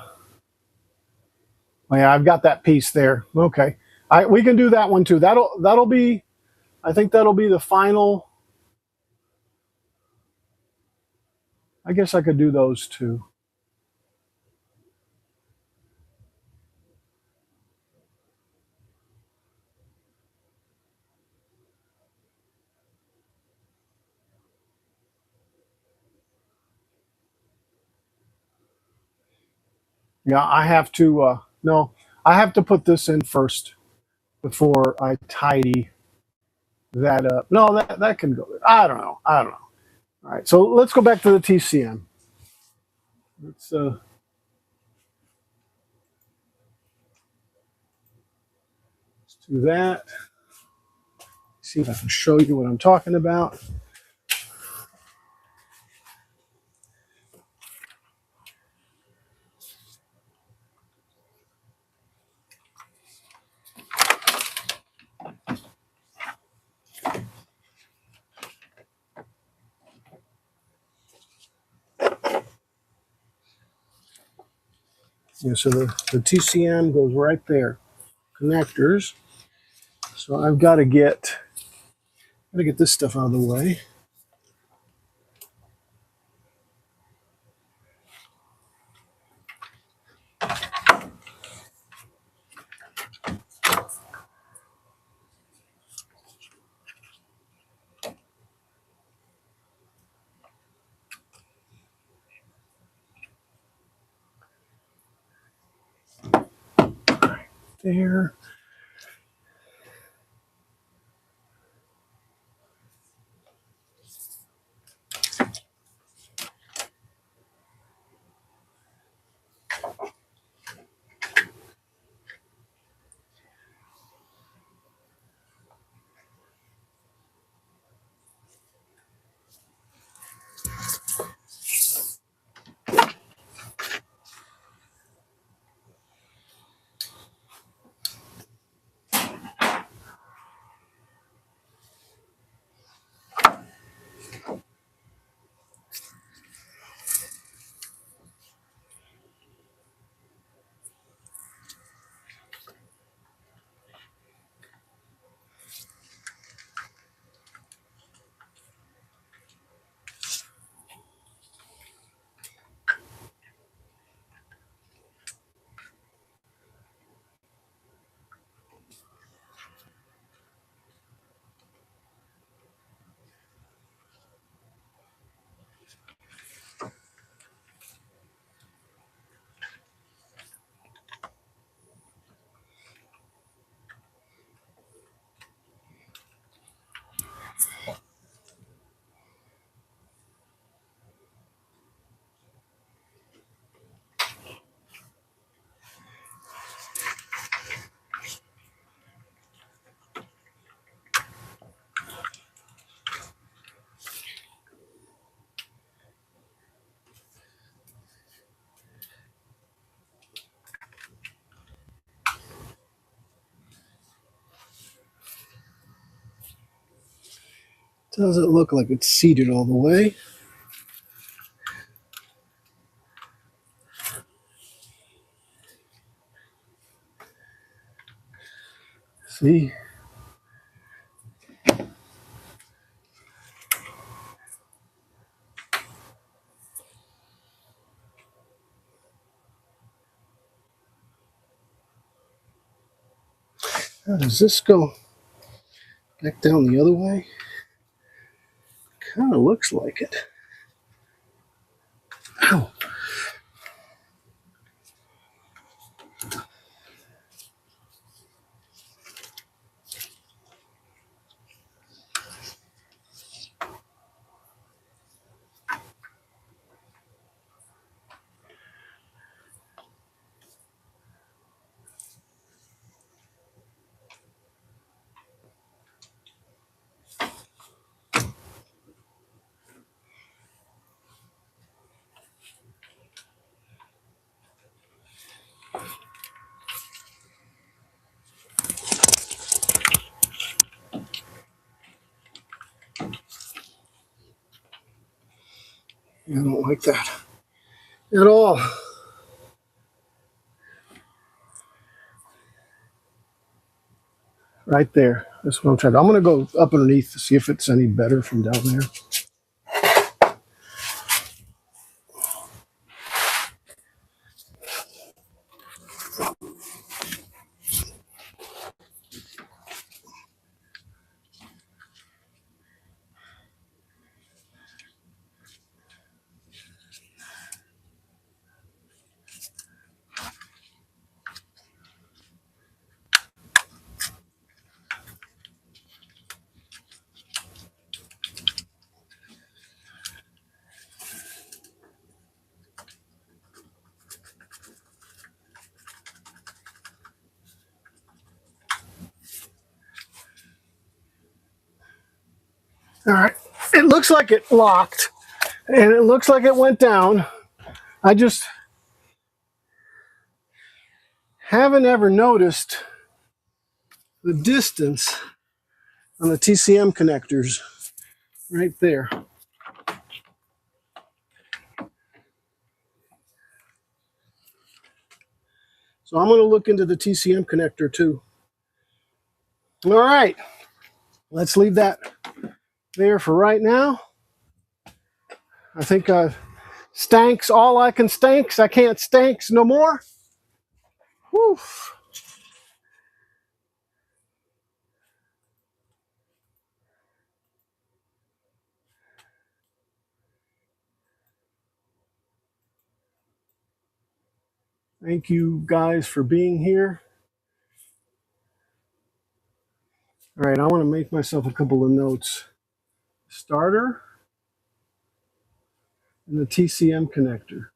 Oh, yeah, I've got that piece there. Okay. We can do that one too. That'll be, I think that'll be the final. I guess I could do those two. Yeah, I have to, no, I have to put this in first before I tidy that up. No, that can go there. I don't know. All right, so let's go back to the TCM. Let's do that. See if I can show you what I'm talking about. Yeah, so the TCM goes right there. Connectors. So I've got to get this stuff out of the way. There. Doesn't look like it's seated all the way. See? How does this go back down the other way? Kind of looks like it. Ow. I don't like that at all. Right there. That's what I'm trying to do. I'm going to go up underneath to see if it's any better from down there. All right. It looks like it locked, and it looks like it went down. I just haven't ever noticed the distance on the TCM connectors right there. So I'm going to look into the TCM connector too. All right, let's leave that there for right now. I think stanks all I can stanks. I can't stanks no more. Whew. Thank you guys for being here. All right, I want to make myself a couple of notes. Starter and the TCM connector.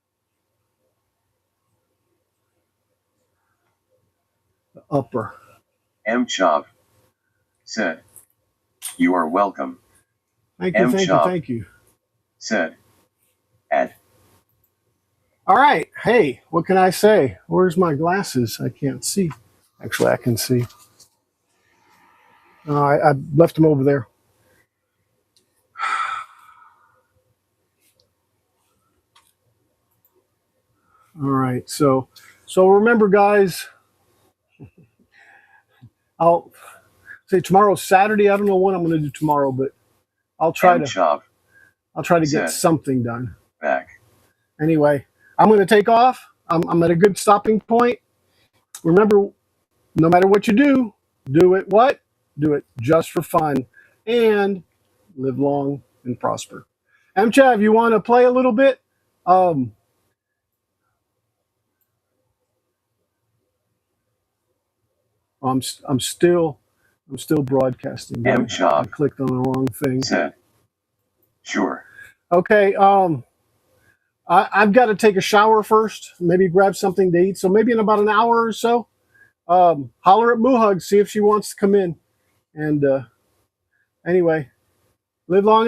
The upper. M-Chop said, "You are welcome." Thank you, thank you, thank you. Said, "Ed." All right, hey, what can I say? Where's my glasses? I can't see. Actually, I can see. I left them over there. All right, so remember, guys, I'll say tomorrow's Saturday. I don't know what I'm going to do tomorrow, but I'll try to get something done. Back. Anyway, I'm going to take off. I'm at a good stopping point. Remember, no matter what you do it what? Do it just for fun, and live long and prosper. Chav, you want to play a little bit? I'm still broadcasting. I clicked on the wrong thing. Said, "Sure." Okay. I've got to take a shower first. Maybe grab something to eat. So maybe in about an hour or so, holler at Moo Hug, see if she wants to come in. And anyway, live long and